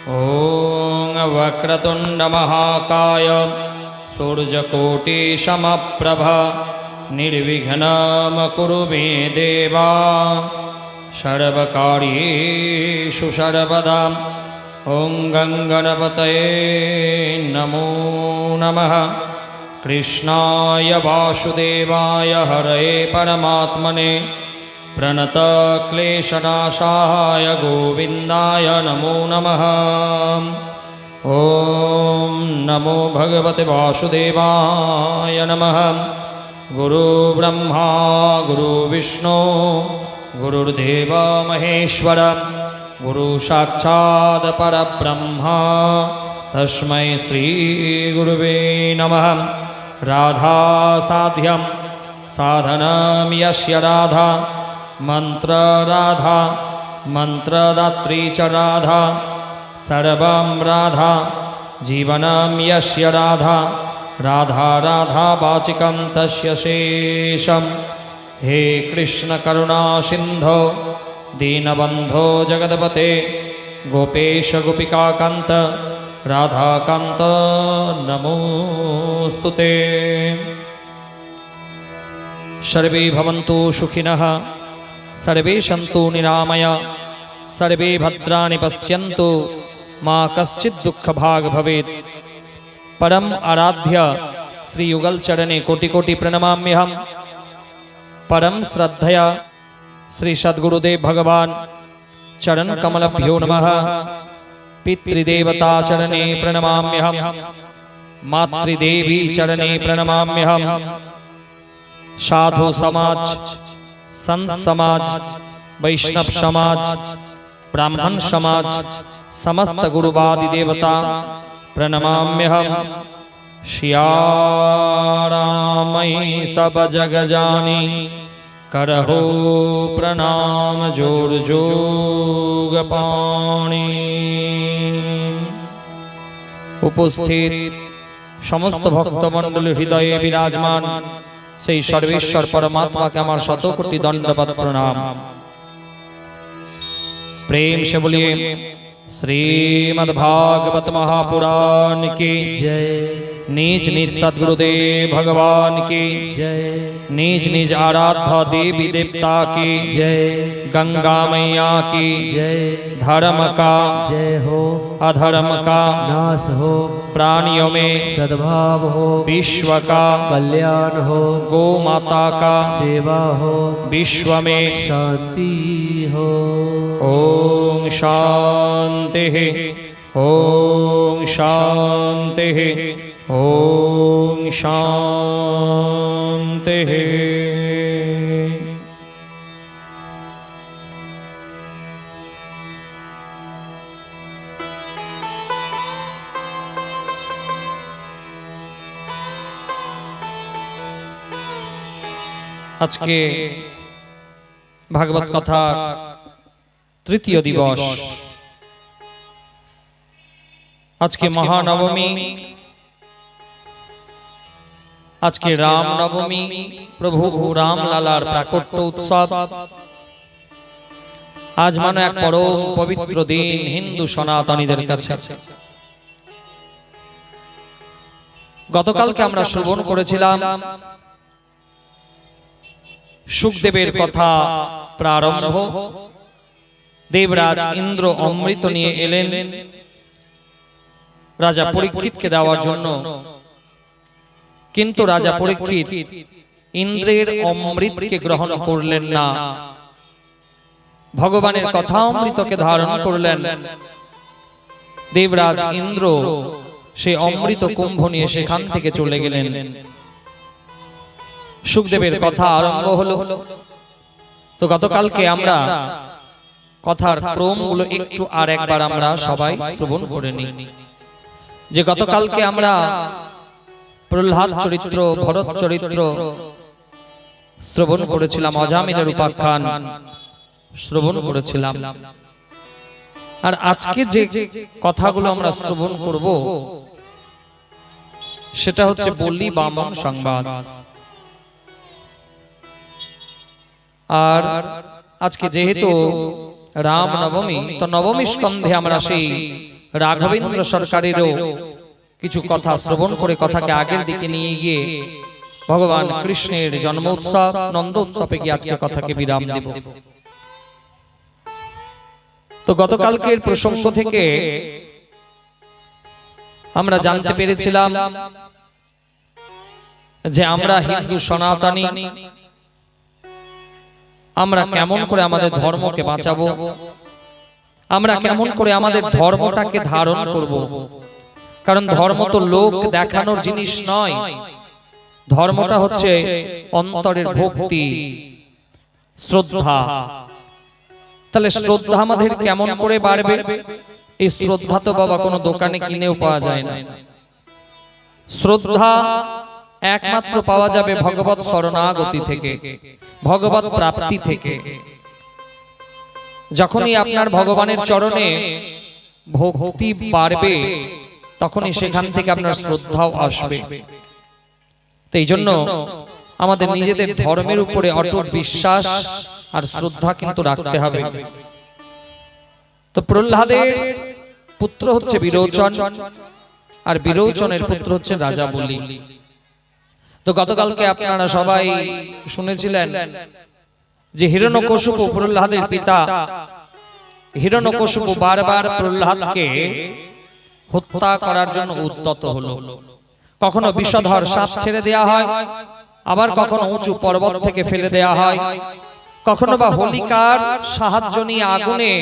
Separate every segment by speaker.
Speaker 1: ॐ वक्रतुण्डमहाकाय सूर्यकोटिसमप्रभ निर्विघ्नं कुरु मे देवा सर्वकार्येषु सर्वदा। ॐ गणपतये नमो नमः। कृष्णाय वासुदेवाय हरये परमात्मने प्रणतक्लेशनाशाय गोविन्दाय नमो नमः। ॐ नमो भगवते वासुदेवाय नमः। गुरुब्रह्मा गुरुविष्णु गुरुर्देव महेश्वर गुरुसाक्षात् परब्रह्मा तस्मै श्रीगुरुवे नमः। राधा साध्यं साधनं यस्य राधा मंत्रराधा मंत्रदात्री च राधा सर्वं राधा जीवनं यस्य राधा राधा राधा वाचिकं तस्य शेषम्। हे कृष्ण करुणा सिंधो दीनबंधो जगदपते गोपेश गोपिकाकांत राधाकांत नमोस्तुते। सर्वे भवन्तु सुखिनः सर्वे सन्तु निरामया सर्वे भद्राणि पश्यन्तु मा कश्चित् दुःखभाग् भवेत्। परम आराध्य श्री युगल चरणे कोटि कोटि प्रणमाम्यहम्। परम श्रद्धया श्री सद्गुरुदेव भगवान चरण कमलभ्यो नमः। पितृदेवता चरणे प्रणमाम्यहम्। मातृदेवी चरणे प्रणमाम्यहम्। साधु समाज संत समाज वैष्णव समाज ब्राह्मण समाज समस्त गुरुवादि देवता प्रणमाम्यहम्। सिया रामई सब जग जानी करहो प्रणाम जोर जोग पाणी। उपस्थित समस्त भक्तमंडल हृदय विराजमान সেই सर्वेश्वर परमात्माকে আমার শত কোটি দণ্ডবত प्रणाम। प्रेम से बोलिए श्रीमद्भागवत महापुराण की जय। नीच नीच सद्गुरुदेव भगवान की जय। नीच नीच आराध्य देवी देवता की जय। गंगा मैया की जय। धर्म का जय हो अधर्म का नाश हो प्राणियों में सद्भाव हो विश्व का कल्याण हो गौ माता का सेवा हो विश्व में शांति हो। ओम शांति ओम शांति ओम शांति। आज के भागवत कथा तृतीय दिवस। आज के महानवमी आज के राम नवमी प्रभु राम लालार प्राकट्य उत्सव। आज मानो एक परम पवित्र दिन हिंदू सनातनीদের কাছে। গতকালকে আমরা শ্রবণ করেছিলাম সুখদেবের কথা প্রারম্ভ। দেবরাজ ইন্দ্র অমৃত নিয়ে এলেন রাজা পরীক্ষিতকে দেওয়ার জন্য, কিন্তু রাজা পরীক্ষিত ইন্দ্রের অমৃতকে গ্রহণ করলেন না। ভগবানের কথা অমৃতকে ধারণ করলেন। দেবরাজ ইন্দ্র সে অমৃত কুম্ভ নিয়ে সেখান থেকে চলে গেলেন। সুখদেবের কথা আরম্ভ হলো। তো গতকালকে আমরা কথার ক্রমগুলো একটু আর একবার আমরা সবাই শ্রবণ করে নিই। যে গতকালকে আমরা প্রহ্লাদ চরিত্র ভরত চরিত্র শ্রবণ করেছিলাম, অজামিলের উপাখ্যান শ্রবণ করেছিলাম। আর আজকে যে কথাগুলো আমরা শ্রবণ করব সেটা হচ্ছে বলি বামন সংবাদ। আর আজকে যেহেতু রাম নবমী, তো নবমী স্কন্ধে আমরা সেই রাঘবেন্দ্র সরকারেরও কিছু কথা শ্রবণ করে কথাকে আগের দিকে নিয়ে গিয়ে ভগবান কৃষ্ণের জন্মোৎসব নন্দোৎসবে গিয়ে আজকে কথাকে বিরাম দেব। তো গতকালকের প্রসঙ্গ থেকে আমরা জানতে পেরেছিলাম যে আমরা হিন্দু সনাতনী, আমরা কেমন করে আমাদের ধর্মকে বাঁচাবো, আমরা কেমন করে আমাদের ধর্মটাকে ধারণ করব। কারণ ধর্ম তো লোক দেখানোর জিনিস নয়, ধর্মটা হচ্ছে অন্তরের ভক্তি, শ্রদ্ধা। তাহলে শ্রদ্ধা আমাদের কেমন করে বাড়বে? এই শ্রদ্ধা তো বাবা কোনো দোকানে কিনেও পাওয়া যায় না। শ্রদ্ধা একমাত্র পাওয়া যাবে ভগবত শরণাগতি থেকে, ভগবত প্রাপ্তি থেকে। যখনই আপনার ভগবানের চরণে ভক্তি বাড়বে তখনই সেখান থেকে আপনার শ্রদ্ধাও আসবে। তো এই জন্য আমাদের নিজেদের ধর্মের উপরে অটুট বিশ্বাস আর শ্রদ্ধা কিন্তু রাখতে হবে। তো প্রহ্লাদের পুত্র হচ্ছে বিরোচন, আর বিরোচনের পুত্র হচ্ছে রাজা বলি। তো গতকালকে আপনারা সবাই শুনেছিলেন যে হিরণ্যকশিপু প্রহ্লাদের পিতা। হিরণ্যকশিপু বারবার প্রহ্লাদকে হত্যা করার জন্য উদ্যত হলো। কখনো বিষধর সাপ ছেড়ে দেয়া হয়, আবার কখনো উঁচু পর্বত থেকে ফেলে দেয়া হয়, কখনো বা হোলিকার সাহায্য নিয়ে আগুনে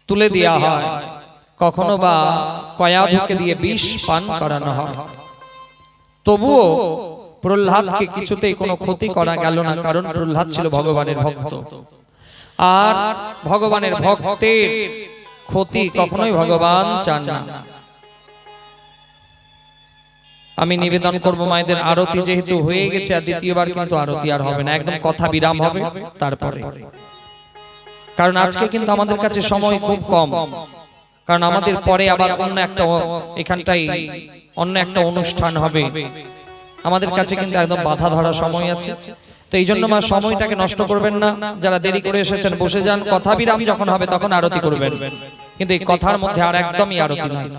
Speaker 1: তুলে দেয়া হয়, কখনো বা কয়াধুকে দিয়ে বিষ পান করানো হয়। তবুও প্রহ্লাদকে কিছুতেই কোনো ক্ষতি করা গেল না, কারণ প্রহ্লাদ ছিল ভগবানের ভক্ত। আর ভগবানের ভক্তের ক্ষতি কখনোই ভগবান চান না। আমি নিবেদন করব মায়েদের আরতি যেহেতু হয়ে গেছে, আর দ্বিতীয়বার কিন্তু আরতি আর হবে না, একদম কথা বিরাম হবে তারপরে। কারণ আজকে কিন্তু আমাদের কাছে সময় খুব কম, কারণ আমাদের পরে আবার অন্য একটা এখানটাই অন্য একটা অনুষ্ঠান হবে। আমাদের কাছে কিন্তু একদম বাধা ধরা সময় আছে। তো এই জন্য মা সময়টাকে নষ্ট করবেন না। যারা দেরি করে এসেছেন বসে যান, কথা বিরাম যখন হবে তখন আরতি করবেন, কিন্তু এই কথার মধ্যে আর একদমই আরতি নয়।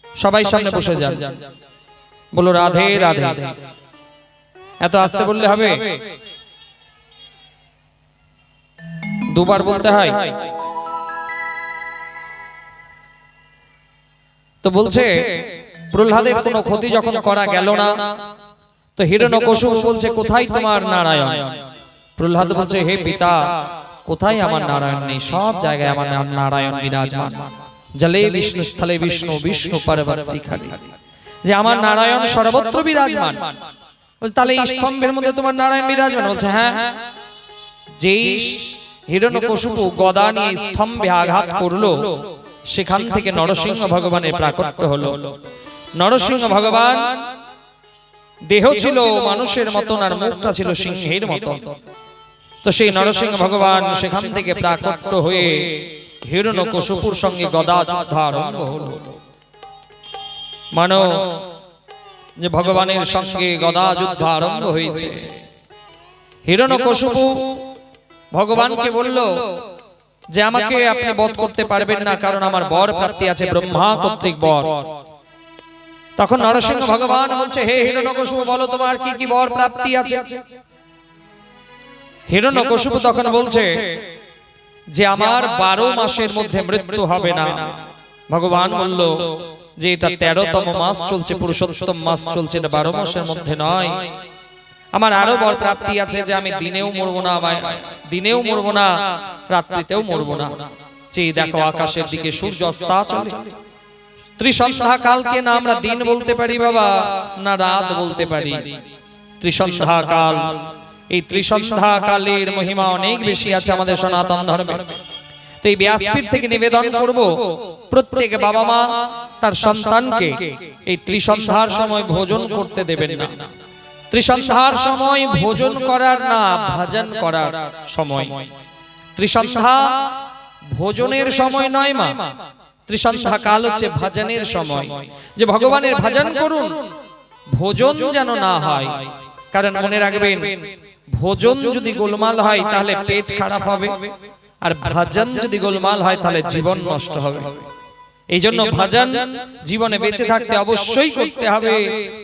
Speaker 1: সবাই সামনে বসে যান, বলো রাধে রাধে। এত আস্তে বললে হবে? দুবার বলতে হয়। তো বলছে প্রহ্লাদের কোনো ক্ষতি যখন করা গেল না, তো হিরণ্যকশিপু বলছে কোথায় তোমার নারায়ণ? প্রহ্লাদ বলছে হে পিতা, কোথায় আমার নারায়ণ নেই, সব জায়গায় আমার নারায়ণ বিরাজমান। জলে বিষ্ণু স্থলে বিষ্ণু, বিষ্ণু পর্বত শিখরে। যে আমার নারায়ণ সর্বত্র বিরাজমান। তাহলে এই স্তম্ভের মধ্যে তোমার নারায়ণ বিরাজমান? বলছে হ্যাঁ। যেই হিরণ্যকশিপু গদা নিয়ে স্তম্ভে আঘাত করলো, সেখান থেকে নরসিংহ ভগবানের প্রাকট্য হলো। নরসিংহ ভগবান দেহ ছিল মানুষের মতন, আর মুখটা ছিল সিংহের মতন। তো সেই নরসিংহ ভগবান সেখান থেকে প্রাকট্য হয়ে হিরণ্যকশিপুর সঙ্গে গদা যুদ্ধ আরম্ভ হলো। মানো যে ভগবানের সঙ্গে গদা যুদ্ধ আরম্ভ হয়েছে। হিরণ্যকশিপু ভগবানকে বলল যে আমাকে আপনি বধ করতে পারবেন না, কারণ আমার বর প্রাপ্তি আছে, ব্রহ্মা কর্তৃক বর। তখন নরসিংহ ভগবান বলছে হে হিরণ্যকশিপু, বলো তোমার কি কি বর প্রাপ্তি আছে? হিরণ্যকশিপু তখন বলছে যে আমার 12 মাসের মধ্যে মৃত্যু হবে না। ভগবান বলল যে এটা 13তম মাস চলছে, পুরুষোত্তম মাস চলছে, এটা 12 মাসের মধ্যে নয়। আমার আরো বর প্রাপ্তি আছে যে আমি দিনেও মরবো না, দিনেও মরবো না, রাত্রিতেও মরবো না। চেয়ে দেখো আকাশের দিকে সূর্য অস্তাচলে। ত্রিসন্ধ্যা কালকে না আমরা দিন বলতে পারি বাবা, না রাত বলতে পারি। ত্রিসন্ধ্যা কাল, এই ত্রিসন্ধ্যা কালের মহিমা অনেক বেশি আছে আমাদের সনাতন ধর্মে। তো এই ব্যাসপীঠ থেকে নিবেদন করব, প্রত্যেক বাবা মা তার সন্তানকে এই ত্রিসন্ধ্যার সময় ভোজন করতে দেবেন না। ত্রিসন্ধ্যার সময় ভোজন করার না, ভজন করার সময়। ত্রিসন্ধ্যা ভোজনের সময় নয় মা, ত্রিসন্ধ্যা কাল হচ্ছে ভজনের সময়। যে ভগবানের ভজন করুন, ভোজন যেন না হয়। কারণ মনে রাখবেন, ভোজন যদি গোলমাল হয় তাহলে পেট খারাপ হবে, আর ভজন যদি গোলমাল হয় তাহলে জীবন নষ্ট হবে। এই জন্য ভজন জীবনে বেঁচে থাকতে অবশ্যই করতে হবে।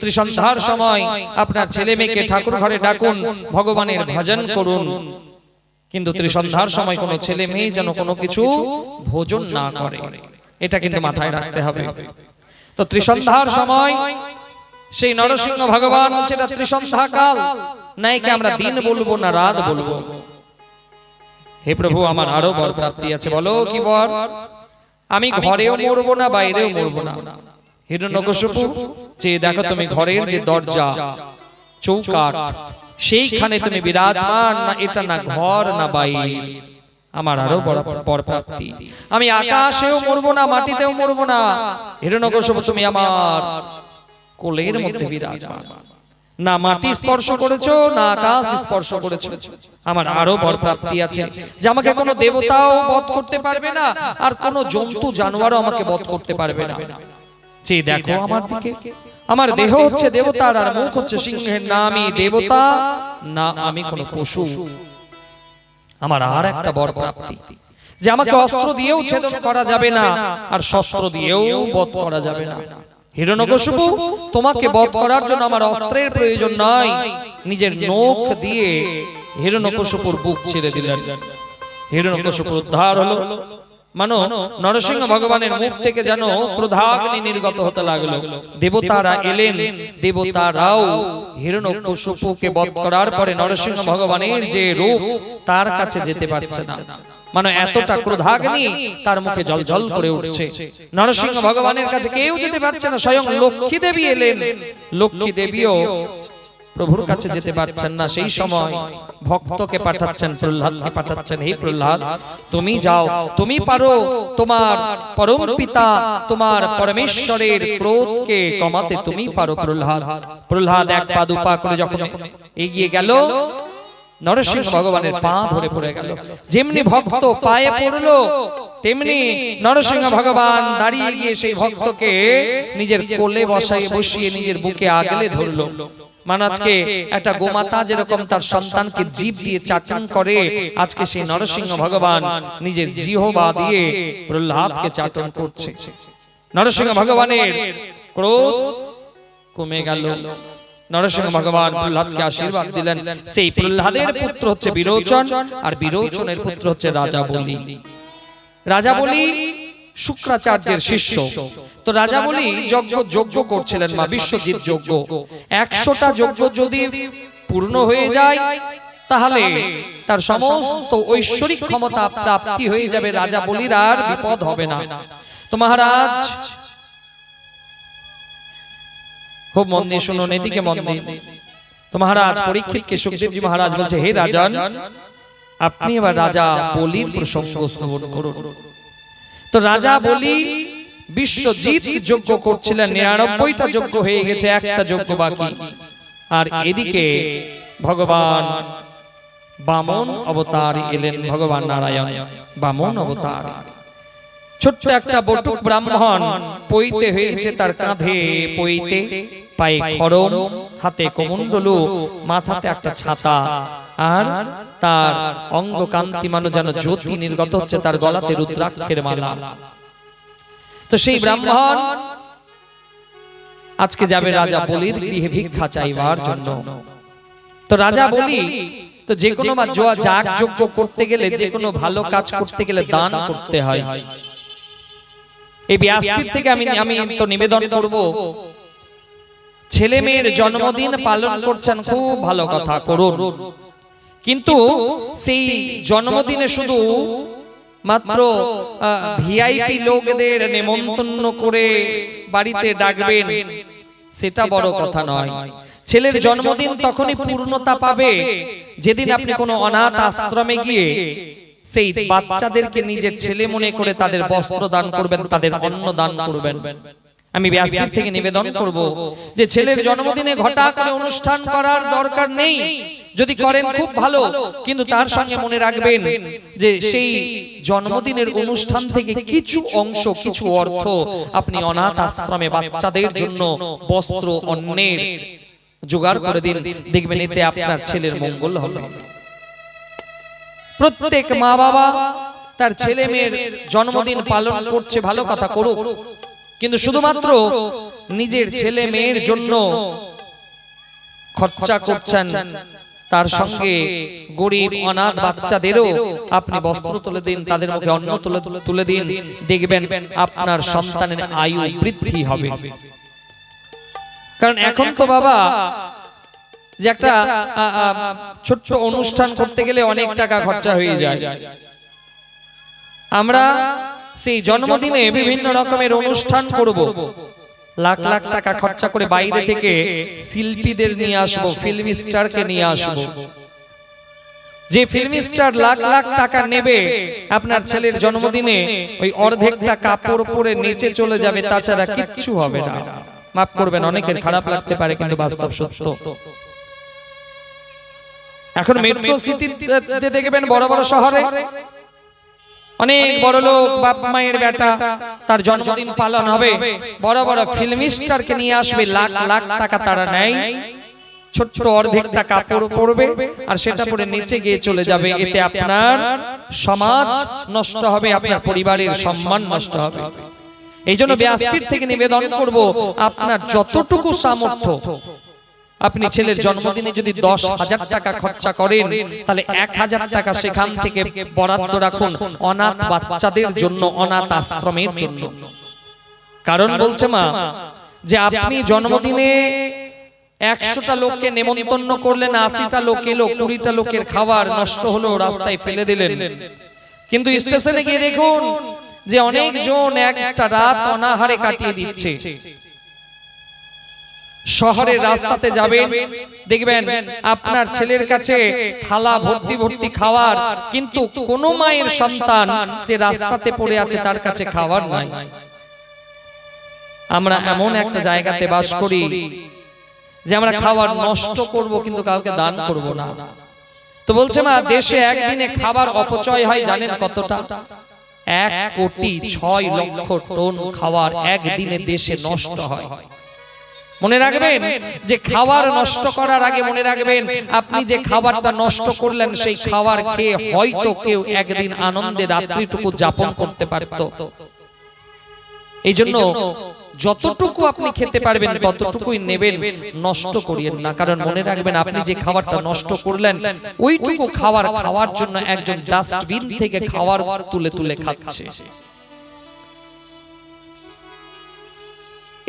Speaker 1: ত্রিসন্ধ্যার সময় আপনার ছেলে মেয়েকে ঠাকুর ঘরে ডাকুন, ভগবানের ভজন করুন, কিন্তু ত্রিসন্ধ্যার সময় কোনো ছেলে মেয়ে যেন কোনো কিছু ভোজন না করে, এটা কিন্তু মাথায় রাখতে হবে। তো ত্রিসন্ধ্যার সময় সেই নরসিংহ ভগবান বলছে এটা ত্রিসন্ধ্যা কাল, নাইকে আমরা দিন বলবো না রাত বলবো। হে প্রভু, আমার আরো বর প্রাপ্তি আছে। বলো কি বর? আমি ঘরেও মরবো না, বাইরেও মরবো না। হিরণ্যকশিপু যে দেখো তুমি ঘরের যে দরজা চৌকাঠ সেইখানে তুমি বিরাজমান, না এটা না ঘর না বাইরে। আমার আরো বর প্রাপ্তি, আমি আকাশেও মরবো না, মাটিতেও মরবো না। হিরণ্যকশিপু তুমি আমার কোলের মধ্যে বিরাজমান, না মাটি স্পর্শ করেছো না আকাশ স্পর্শ করেছো। আমার আরো বর প্রাপ্তি আছে যে আমাকে কোনো দেবতাও বধ করতে পারবে না, আর কোনো জন্তু জানোয়ারও আমাকে বধ করতে পারবে না। যে দেখো আমার দিকে, আমার দেহ হচ্ছে দেবতার আর মুখ হচ্ছে সিংহের, না আমি দেবতা না আমি কোনো পশু। আমার আর একটা বর প্রাপ্তি যে আমাকে অস্ত্র দিয়েও ছেদন করা যাবে না, আর শস্ত্র দিয়েও বধ করা যাবে না। হিরণ্যকশিপু তোমাকে বধ করার জন্য আমার অস্ত্রের প্রয়োজন নয়, নিজের নখ দিয়ে হিরণ্যকশিপুর বুক ছিঁড়ে দিলেন। হিরণ্যকশিপুর উদ্ধার হলো। মানো নরসিংহ ভগবানের মুখ থেকে যেন ক্রোধাগ্নি নির্গত হতে লাগলো। দেবতারা এলেন, দেবতারাও হিরণ্যকশিপুকে বধ করার পরে নরসিংহ ভগবানের যে রূপ তার কাছে যেতে পারছে না। মানে এতটা ক্রোধাগ্নি তার মুখে জল করে উঠছে। নরসিংহ ভগবানের কাছে কেউ যেতে পারছে না। স্বয়ং লক্ষ্মী দেবী এলেন, লক্ষ্মী দেবীও প্রভুর কাছে যেতে পারছেন না। সেই সময় ভক্তকে পাঠাচ্ছেন, প্রহ্লাদকে পাঠাচ্ছেন, হে প্রহ্লাদ তুমি যাও, তুমি পারো তোমার পরম পিতা তোমার পরমেশ্বরের ক্রোধকে কমাতে, তুমি পারো প্রহ্লাদ। প্রহ্লাদ এক পা দু পা করে যখন এগিয়ে গেল, নরসিংহ ভগবানের পা ধরে পড়ে গেল। যেমনি ভক্ত পায়ে পড়লো, তেমনি নরসিংহ ভগবান দাঁড়িয়ে গিয়ে সেই ভক্তকে নিজের কোলে বসিয়ে নিজের বুকে আগলে ধরলো। মানে আজকে একটা গোমাতা যেরকম তার সন্তানকে জিভ দিয়ে চাটন করে, আজকে সেই নরসিংহ ভগবান নিজের জিহ্বা দিয়ে প্রহ্লাদকে চাটন করছে। নরসিংহ ভগবানের ক্রোধ কমে গেল। নরসিংহ ভগবান প্রহ্লাদকে আশীর্বাদ দিলেন। সেই প্রহ্লাদের পুত্র হচ্ছে বিরোচন, আর বিরোচনের পুত্র হচ্ছে রাজা বলি। রাজা বলি শুক্রাচার্যের শিষ্য। তো রাজা বলি যজ্ঞ করছিলেন, মা বিশ্বজিৎ যজ্ঞ। 100টা যজ্ঞ যদি পূর্ণ হয়ে যায় তাহলে তার সমস্ত ঐশ্বরিক ক্ষমতা প্রাপ্তি হয়ে যাবে, রাজা বলির আর বিপদ হবে না। তো মহারাজ খুব মন দিয়ে শুনুন, এদিকে মন দিয়ে। তো মহারাজ পরীক্ষিতকে সুখদেবজি মহারাজ বলছে, হে রাজন, আপনি এবার রাজা বলির প্রসঙ্গ শ্রবণ করুন। তো রাজা বলি বিশ্বজিৎ যজ্ঞ করছিলেন, 99টা যজ্ঞ হয়ে গেছে, একটা যজ্ঞ বাকি। আর এদিকে ভগবান বামন অবতার এলেন, ভগবান নারায়ণ বামন অবতার। ছোট্ট একটা বটুক ব্রাহ্মণ, পইতে হয়েছে তার কাঁধে পইতে, পায়ে খড়ম, হাতে কমণ্ডলু, মাথাতে একটা ছাতা, আর তার অঙ্গ কান্তিমান যেন জ্যোতি নির্গত হচ্ছে, তার গলাতে রুদ্রাক্ষের মালা। তো সেই ব্রাহ্মণ আজকে যাবে রাজা বলির গৃহে ভিক্ষা চাইবার জন্য। তো রাজা বলি তো যে কোনো যাগ যজ্ঞ করতে গেলে, যে কোনো ভালো কাজ করতে গেলে দান করতে হয়। এই ব্যাসপীঠ থেকে আমি তো নিবেদন করব, ছেলে মেয়ের জন্মদিন পালন করছেন, খুব ভালো কথা, করুন। কিন্তু সেই জন্মদিনে শুধু মাত্র ভিআইপি লোকদের নেমন্তন্ন করে বাড়িতে ডাকবেন, সেটা বড় কথা নয়। ছেলের জন্মদিন তখনই পূর্ণতা পাবে যেদিন আপনি কোনো অনাথ আশ্রমে গিয়ে সেই বাচ্চাদেরকে নিজের ছেলে মনে করে তাদের বস্ত্র দান করবেন, তাদের অন্ন দান করবেন। আমি ব্যাসপীঠ থেকে নিবেদন করব যে ছেলের জন্মদিনে ঘটা করে অনুষ্ঠান করার দরকার নেই, যদি করেন খুব ভালো, কিন্তু তার সঙ্গে মনে রাখবেন যে সেই জন্মদিনের অনুষ্ঠান থেকে কিছু অংশ, কিছু অর্থ আপনি অনাথ আশ্রমে বাচ্চাদের জন্য বস্ত্র অন্নের জোগাড় করে দিন, দেখবেন এতে আপনার ছেলের মঙ্গল হবে। প্রত্যেক মা বাবা তার ছেলে মেয়ের জন্মদিন পালন করছে, ভালো কথা, করুক, কিন্তু শুধুমাত্র নিজের ছেলে মেয়ের জন্য খরচা করছেন, তার সঙ্গে গরিব অনাথ বাচ্চাদেরও আপনি বস্ত্র তুলে দিন, তাদের মুখে অন্ন তুলে দিন, দেখবেন আপনার সন্তানের আয়ু বৃদ্ধি হবে। কারণ এখন তো বাবা যে একটা ছোট্ট অনুষ্ঠান করতে গেলে অনেক টাকা খরচা হয়ে যায়। আমরা সেই জন্মদিনে বিভিন্ন রকমের অনুষ্ঠান করব, লাখ লাখ টাকা খরচা করে বাইরে থেকে শিল্পীদের নিয়ে আসবো, ফিল্ম স্টারকে নিয়ে আসবো। যে ফিল্ম স্টার লাখ লাখ টাকা নেবে, আপনার ছেলের জন্মদিনে ওই অর্ধেকটা কাপড় পরে নেচে চলে যাবে, তাছাড়া কিচ্ছু হবে না। মাফ করবেন, অনেকের খারাপ লাগতে পারে, কিন্তু বাস্তব সত্য। এখন মেট্রো সিটিতে দেখবেন, বড় বড় শহরে অনেক বড় লোক বাপ মায়ের বেটা, তার জন্মদিন পালন হবে, বড় বড় ফিল্ম স্টারকে নিয়ে আসবে, লাখ লাখ টাকা তারা নেয়, ছোট্ট অর্ধেকটা কাপড় পরবে আর সেটা পরে নিচে গিয়ে চলে যাবে। এতে আপনার সমাজ নষ্ট হবে, আপনার পরিবারের সম্মান নষ্ট হবে। এই জন্য ব্যাসপীঠ থেকে নিবেদন করব, আপনার যতটুকু সামর্থ্য, আপনি ছেলের জন্মদিনে যদি 10,000 টাকা খরচা করেন, তাহলে 1,000 টাকা সেখান থেকে বরাদ্দ রাখুন অনাথ বাচ্চাদের জন্য, অনাথ আশ্রমের জন্য। কারণ বলছে মা যে আপনি জন্মদিনে 100টা লোককে নেমন্তন্ন করলেন, 80টা লোক এলো, 20টা লোকের খাবার নষ্ট হলো, রাস্তায় ফেলে দিলেন। কিন্তু স্টেশনে গিয়ে দেখুন যে অনেক জন একটা রাত অনাহারে কাটিয়ে দিচ্ছে। শহরের রাস্তাতে যাবেন, দেখবেন আপনার ছেলের কাছে থালা ভর্তি ভর্তি খাবার, কিন্তু কোন মায়ের সন্তান সে রাস্তাতে পড়ে আছে, তার কাছে খাবার নাই। আমরা এমন একটা জায়গাতে বাস করি যে আমরা খাবার নষ্ট করব, কিন্তু কাউকে দান করব না। তো বলছে মা, দেশে একদিনে খাবার অপচয় হয় জানেন কতটা? 1,06,00,000 টন খাবার একদিনে দেশে নষ্ট হয়। মনে রাখবেন যে খাবার নষ্ট করার আগে মনে রাখবেন, আপনি যে খাবারটা নষ্ট করলেন, সেই খাবার খেয়ে হয়তো কেউ একদিন আনন্দে রাত্রিটুকু যাপন করতে পারত। এই জন্য যতটুকু আপনি খেতে পারবেন ততটুকুই নেবেন, নষ্ট করিয়েন না। কারণ মনে রাখবেন, আপনি যে খাবারটা নষ্ট করলেন, ওইটুকু খাবার খাওয়ার জন্য একজন ডাস্টবিন থেকে খাবার তুলে তুলে খাচ্ছে।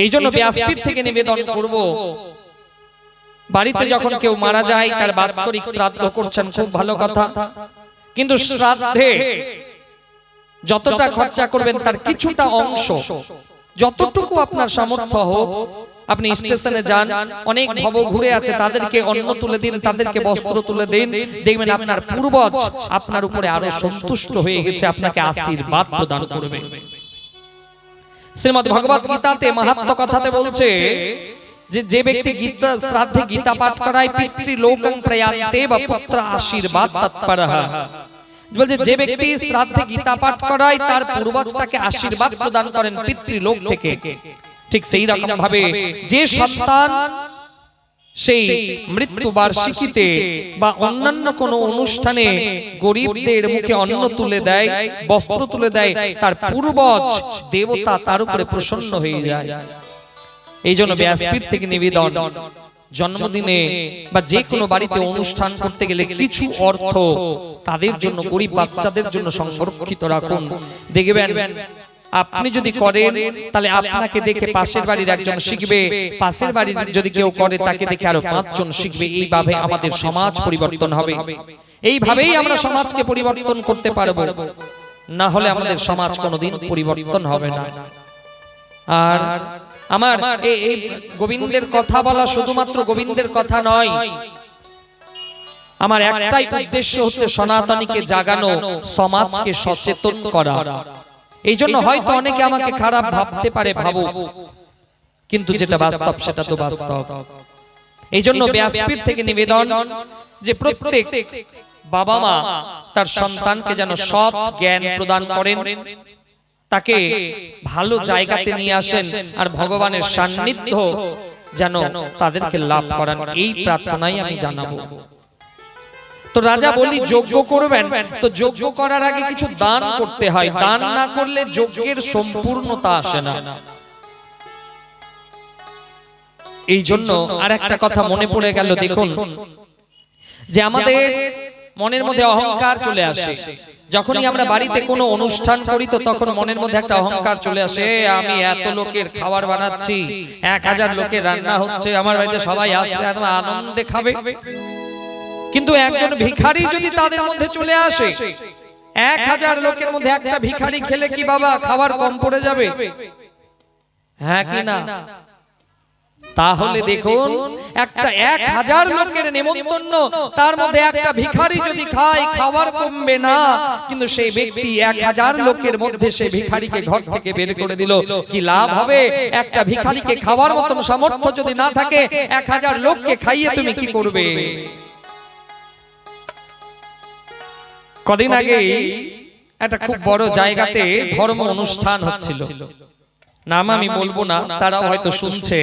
Speaker 1: এই জন্য ব্যাসপীঠ থেকে নিবেদন করব, বাড়িতে যখন কেউ মারা যায়, তার বাৎসরিক শ্রাদ্ধ করছেন, খুব ভালো কথা, কিন্তু শ্রাদ্ধে যতটা খরচা করবেন তার কিছুটা অংশ, যতটুকু আপনার সামর্থ্য হোক, আপনি স্টেশনে যান, অনেক ভব ঘুরে আছে, তাদেরকে অন্ন তুলে দিন, তাদেরকে বস্ত্র তুলে দিন, দেখবেন আপনার পূর্বজ আপনার উপরে আরো সন্তুষ্ট হয়ে গেছে, আপনাকে আশীর্বাদ প্রদান করবে। শ্রীমদ্ ভগবত গীতাতে মাহাত্ম্য কথাতে বলছে যে যে ব্যক্তি গীতা শ্রাদ্ধে গীতা পাঠ করায়, পিতৃলোকং প্রয়ান্তে বা পুত্র আশীর্বাদ তৎপরঃ, বলছে যে ব্যক্তি শ্রাদ্ধে গীতা পাঠ করায়, তার পূর্বজ তাকে আশীর্বাদ প্রদান করেন পিতৃলোক থেকে। ঠিক সেই রকম ভাবে যে সন্তান সেই মৃত্যু বার্ষিকীতে বা অন্যান্য কোন অনুষ্ঠানে গরিবদের মুখে অন্ন তুলে দেয়, বস্ত্র তুলে দেয়, তার পূর্বজ দেবতা তার উপরে প্রসন্ন হয়ে যায়। এই জন্য ব্যাসপীঠ থেকে নিবেদন, জন্মদিনে বা যে কোনো বাড়িতে অনুষ্ঠান করতে গেলে কিছু অর্থ তাদের জন্য, গরিব বাচ্চাদের জন্য সংরক্ষিত রাখুন। দেখবেন আপনি যদি করেন, তাহলে আপনাকে দেখে পাশের বাড়ির একজন শিখবে, পাশের বাড়ির যদি কেউ করে তাকে দেখে আরো 5 জন শিখবে। এইভাবে আমাদের সমাজ পরিবর্তন হবে, এইভাবেই আমরা সমাজকে পরিবর্তন করতে পারবো, না হলে আমাদের সমাজ কোনোদিন পরিবর্তন হবে না। আর আমার এই গোবিন্দের কথা বলা শুধুমাত্র গোবিন্দের কথা নয়, আমার একটাই উদ্দেশ্য হচ্ছে সনাতনীকে জাগানো, সমাজকে সচেতন করা। এই জন্য হয়তো অনেকে আমাকে খারাপ ভাবতে পারে, ভাবুক, কিন্তু যেটা বাস্তব সেটা তো বাস্তব। এই জন্য ব্যাসপীঠ থেকে নিবেদন যে প্রত্যেক বাবা মা তার সন্তানকে যেন সৎ জ্ঞান প্রদান করেন, তাকে ভালো জায়গাতে নিয়ে আসেন, আর ভগবানের সান্নিধ্য যেন তাদেরকে লাভ করান, এই প্রার্থনাই আমি জানাবো। তো রাজা বলি যজ্ঞ করবেন, তো যজ্ঞ করার আগে কিছু দান করতে হয়, দান না করলে যজ্ঞের সম্পূর্ণতা আসে না। এই জন্য আর একটা কথা মনে পড়ে গেল, দেখুন যে আমাদের মনের মধ্যে অহংকার চলে আসে। যখনই আমরা বাড়িতে কোনো অনুষ্ঠান করি তো তখন মনের মধ্যে একটা অহংকার চলে আসে, আমি এত লোকের খাবার বানাচ্ছি, 1000 লোকের রান্না হচ্ছে, আমার বাড়িতে সবাই আসবে, একদম আনন্দে খাবে। কিন্তু একজন ভিখারি যদি তাদের মধ্যে চলে আসে, 1000 লোকের মধ্যে একটা ভিখারি খেলে কি বাবা খাবার কম পড়ে যাবে? হ্যাঁ কি না? তাহলে দেখুন একটা 1000 লোকের নেমন্তন্ন, তার মধ্যে একটা ভিখারি যদি খায় খাবার কমবে না, কিন্তু সেই ব্যক্তি 1000 লোকের মধ্যে সেই ভিখারিকে ঘর থেকে বের করে দিল, কি লাভ হবে? একটা ভিখারিকে খাওয়ার মতন সামর্থ্য যদি না থাকে, 1000 লোককে খাইয়ে তুমি কি করবে? কদিন আগে একটা খুব বড় জায়গাতে ধর্ম অনুষ্ঠান হচ্ছিল, নাম আমি বলবো না, তারাও হয়তো শুনছে।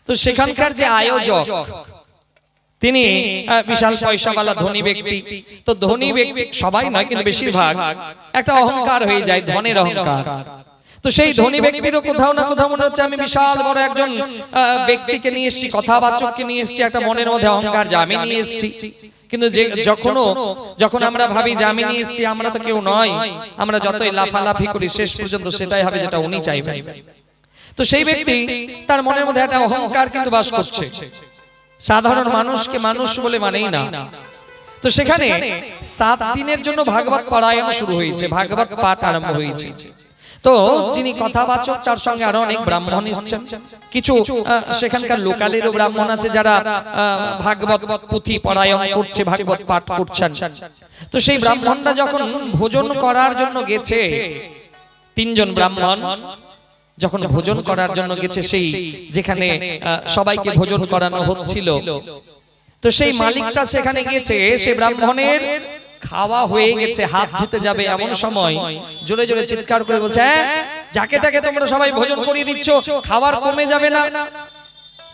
Speaker 1: তো সেখানকার যে আয়োজক তিনি বিশাল পয়সাওয়ালা ধনী ব্যক্তি। তো ধনী ব্যক্তি সবাই নয় কিন্তু বেশিরভাগ একটা অহংকার হয়ে যায়, ধনের অহংকার। তো সেই ধনী ব্যক্তিরও কোথাও না কোথাও মনে হচ্ছে আমি বিশাল বড় একজন ব্যক্তিকে নিয়ে এসেছি, কথাবাচককে নিয়ে এসেছি, একটা মনের মধ্যে অহংকার যে আমি নিয়ে এসেছি। কিন্তু যখন আমরা ভাবি যে আমি নিয়ে এসেছি, আমরা তো কেউ নয়, আমরা যতই লাফালাফি করি শেষ পর্যন্ত সেটাই হবে যেটা উনি চাইবেন। তো সেই ব্যক্তি তার মনের মধ্যে একটা অহংকার কিন্তু বাস করছে, সাধারণ মানুষকে মানুষ বলে মানেই না। তো সেখানে 7 দিনের জন্য ভাগবত পারায়ণ শুরু হয়েছে, ভাগবত পাঠ আরম্ভ হয়েছে। তো যিনি কথাবাচক তার সঙ্গে আরো অনেক ব্রাহ্মণ এসেছেন, কিছু সেখানকার লোকালেরও ব্রাহ্মণ আছে যারা ভাগবত পুঁথি পারায়ণ করছে, ভাগবত পাঠ করছেন। তো সেই ব্রাহ্মণরা যখন ভোজন করার জন্য গেছে, 3 জন ব্রাহ্মণ যখন ভোজন করার জন্য গেছে, সেই যেখানে সবাইকে ভোজন করানো হচ্ছিল, তো সেই মালিকটা সেখানে গিয়েছে, সেই ব্রাহ্মণের খাওয়া হয়ে গেছে, হাত ধুতে যাবে, এমন সময় জোরে জোরে চিৎকার করে বলছে, যাকে তাকে তোমরা সবাই ভোজন করিয়ে দিচ্ছ, খাবার কমে যাবে না?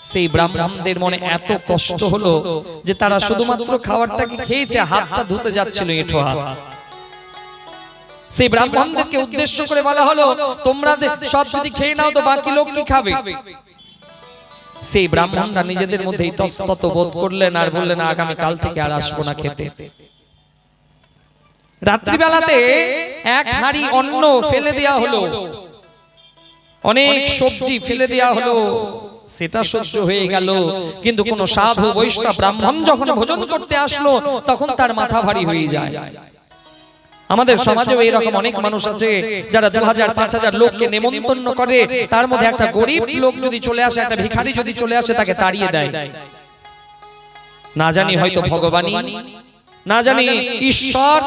Speaker 1: সেই ব্রাহ্মণদের মনে এত কষ্ট হলো যে তারা শুধুমাত্র খাবারটাকে খেয়েছে, হাতটা ধুতে যাচ্ছিল এঁঠো হাত। সেই ব্রাহ্মণদেরকে উদ্দেশ্য করে বলা হলো, তোমরা সব যদি খেয়ে নাও তো বাকি লোক কি খাবে? সেই ব্রাহ্মণরা নিজেদের মধ্যে ইতস্তত বোধ করলেন আর বললেন, আগামী কাল থেকে আর আসবো না খেতে। রাত্রিবেলাতে 1 হাঁড়ি অন্ন ফেলে দেয়া হলো, অনেক সবজি ফেলে দেয়া হলো, সেটা সহ্য হয়ে গেল। কিন্তু কোন সাধু বৈষ্ণব ব্রাহ্মণ যখন ভোজন করতে আসলো, তখন তার মাথা ভারী হয়ে যায়। আমাদের সমাজেও এরকম অনেক মানুষ আছে যারা 2000-5000 লোককে নেমন্তন্ন করে, তার মধ্যে একটা গরিব লোক যদি চলে আসে, একটা ভিখারি যদি চলে আসে, তাকে তাড়িয়ে দেয়। না জানি হয়তো ভগবানই, না জানি ঈশ্বর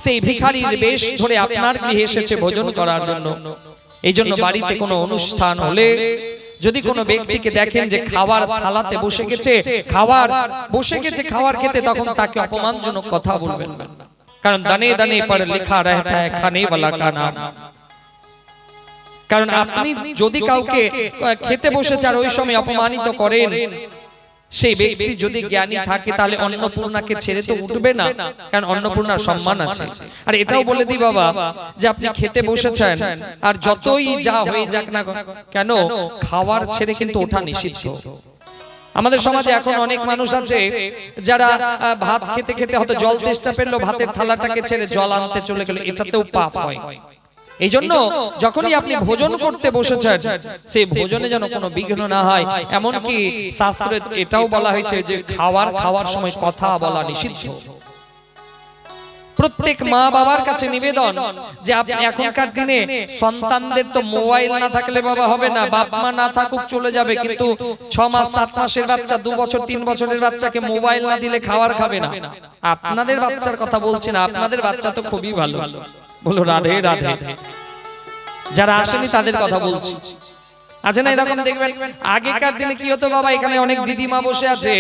Speaker 1: সেই ভিখারির বেশ ধরে আপনার গৃহে এসেছে ভোজন করার জন্য। এই জন্য বাড়িতে কোনো অনুষ্ঠান হলে যদি কোনো ব্যক্তিকে দেখেন যে খাবার থালাতে বসে গেছে, খাওয়ার খেতে, তখন তাকে অপমানজনক কথা বলবেন না, কারণ দানে দানে পর লেখা रहता है खाने वाला का नाम। কারণ আপনি যদি কাউকে খেতে বসেছে আর ওই সময় অপমানিত করেন, সেই ব্যক্তি যদি জ্ঞানী থাকে তাহলে অন্নপূর্ণাকে ছেড়ে তো উঠবে না, কারণ অন্নপূর্ণার সম্মান আছে। আর এটাও বলে দিই বাবা, যে আপনি খেতে বসেছেন আর যতই যা হয়ে যাক না কেন, খাওয়ার ছেড়ে কিন্তু ওঠা নিষিদ্ধ। আমাদের সমাজে এখন অনেক মানুষ আছে যারা ভাত খেতে খেতে হয়তো জল তেষ্টা পেলো, ভাতের থালাটাকে ছেড়ে জল আনতে চলে গেল, এটাতেও পাপ হয়। এই জন্য যখনই আপনি ভোজন করতে বসেছেন, সেই ভোজনে যেন কোনো বিঘ্ন না হয়। এমনকি শাস্ত্রে এটাও বলা হয়েছে যে খাওয়ার সময় কথা বলা নিষিদ্ধ। প্রত্যেক মা বাবার কাছে নিবেদন যে আপনি এখনকার দিনে সন্তানদের তো মোবাইল না থাকলে বাবা হবে না, বাপ মা না থাকুক চলে যাবে, কিন্তু 6 মাস 7 মাসের বাচ্চা, 2 বছর 3 বছরের বাচ্চাকে মোবাইল না দিলে খাবার খাবে না। আপনাদের বাচ্চার কথা বলছি না, আপনাদের বাচ্চা তো খুবই ভালো, বলো রাধে রাধে। যারা আসেনি তাদের কথা বলছি, আছে না এরকম? দেখবেন আগেকার দিনে কি হতো বাবা, এখানে অনেক দিদিমা বসে আছে,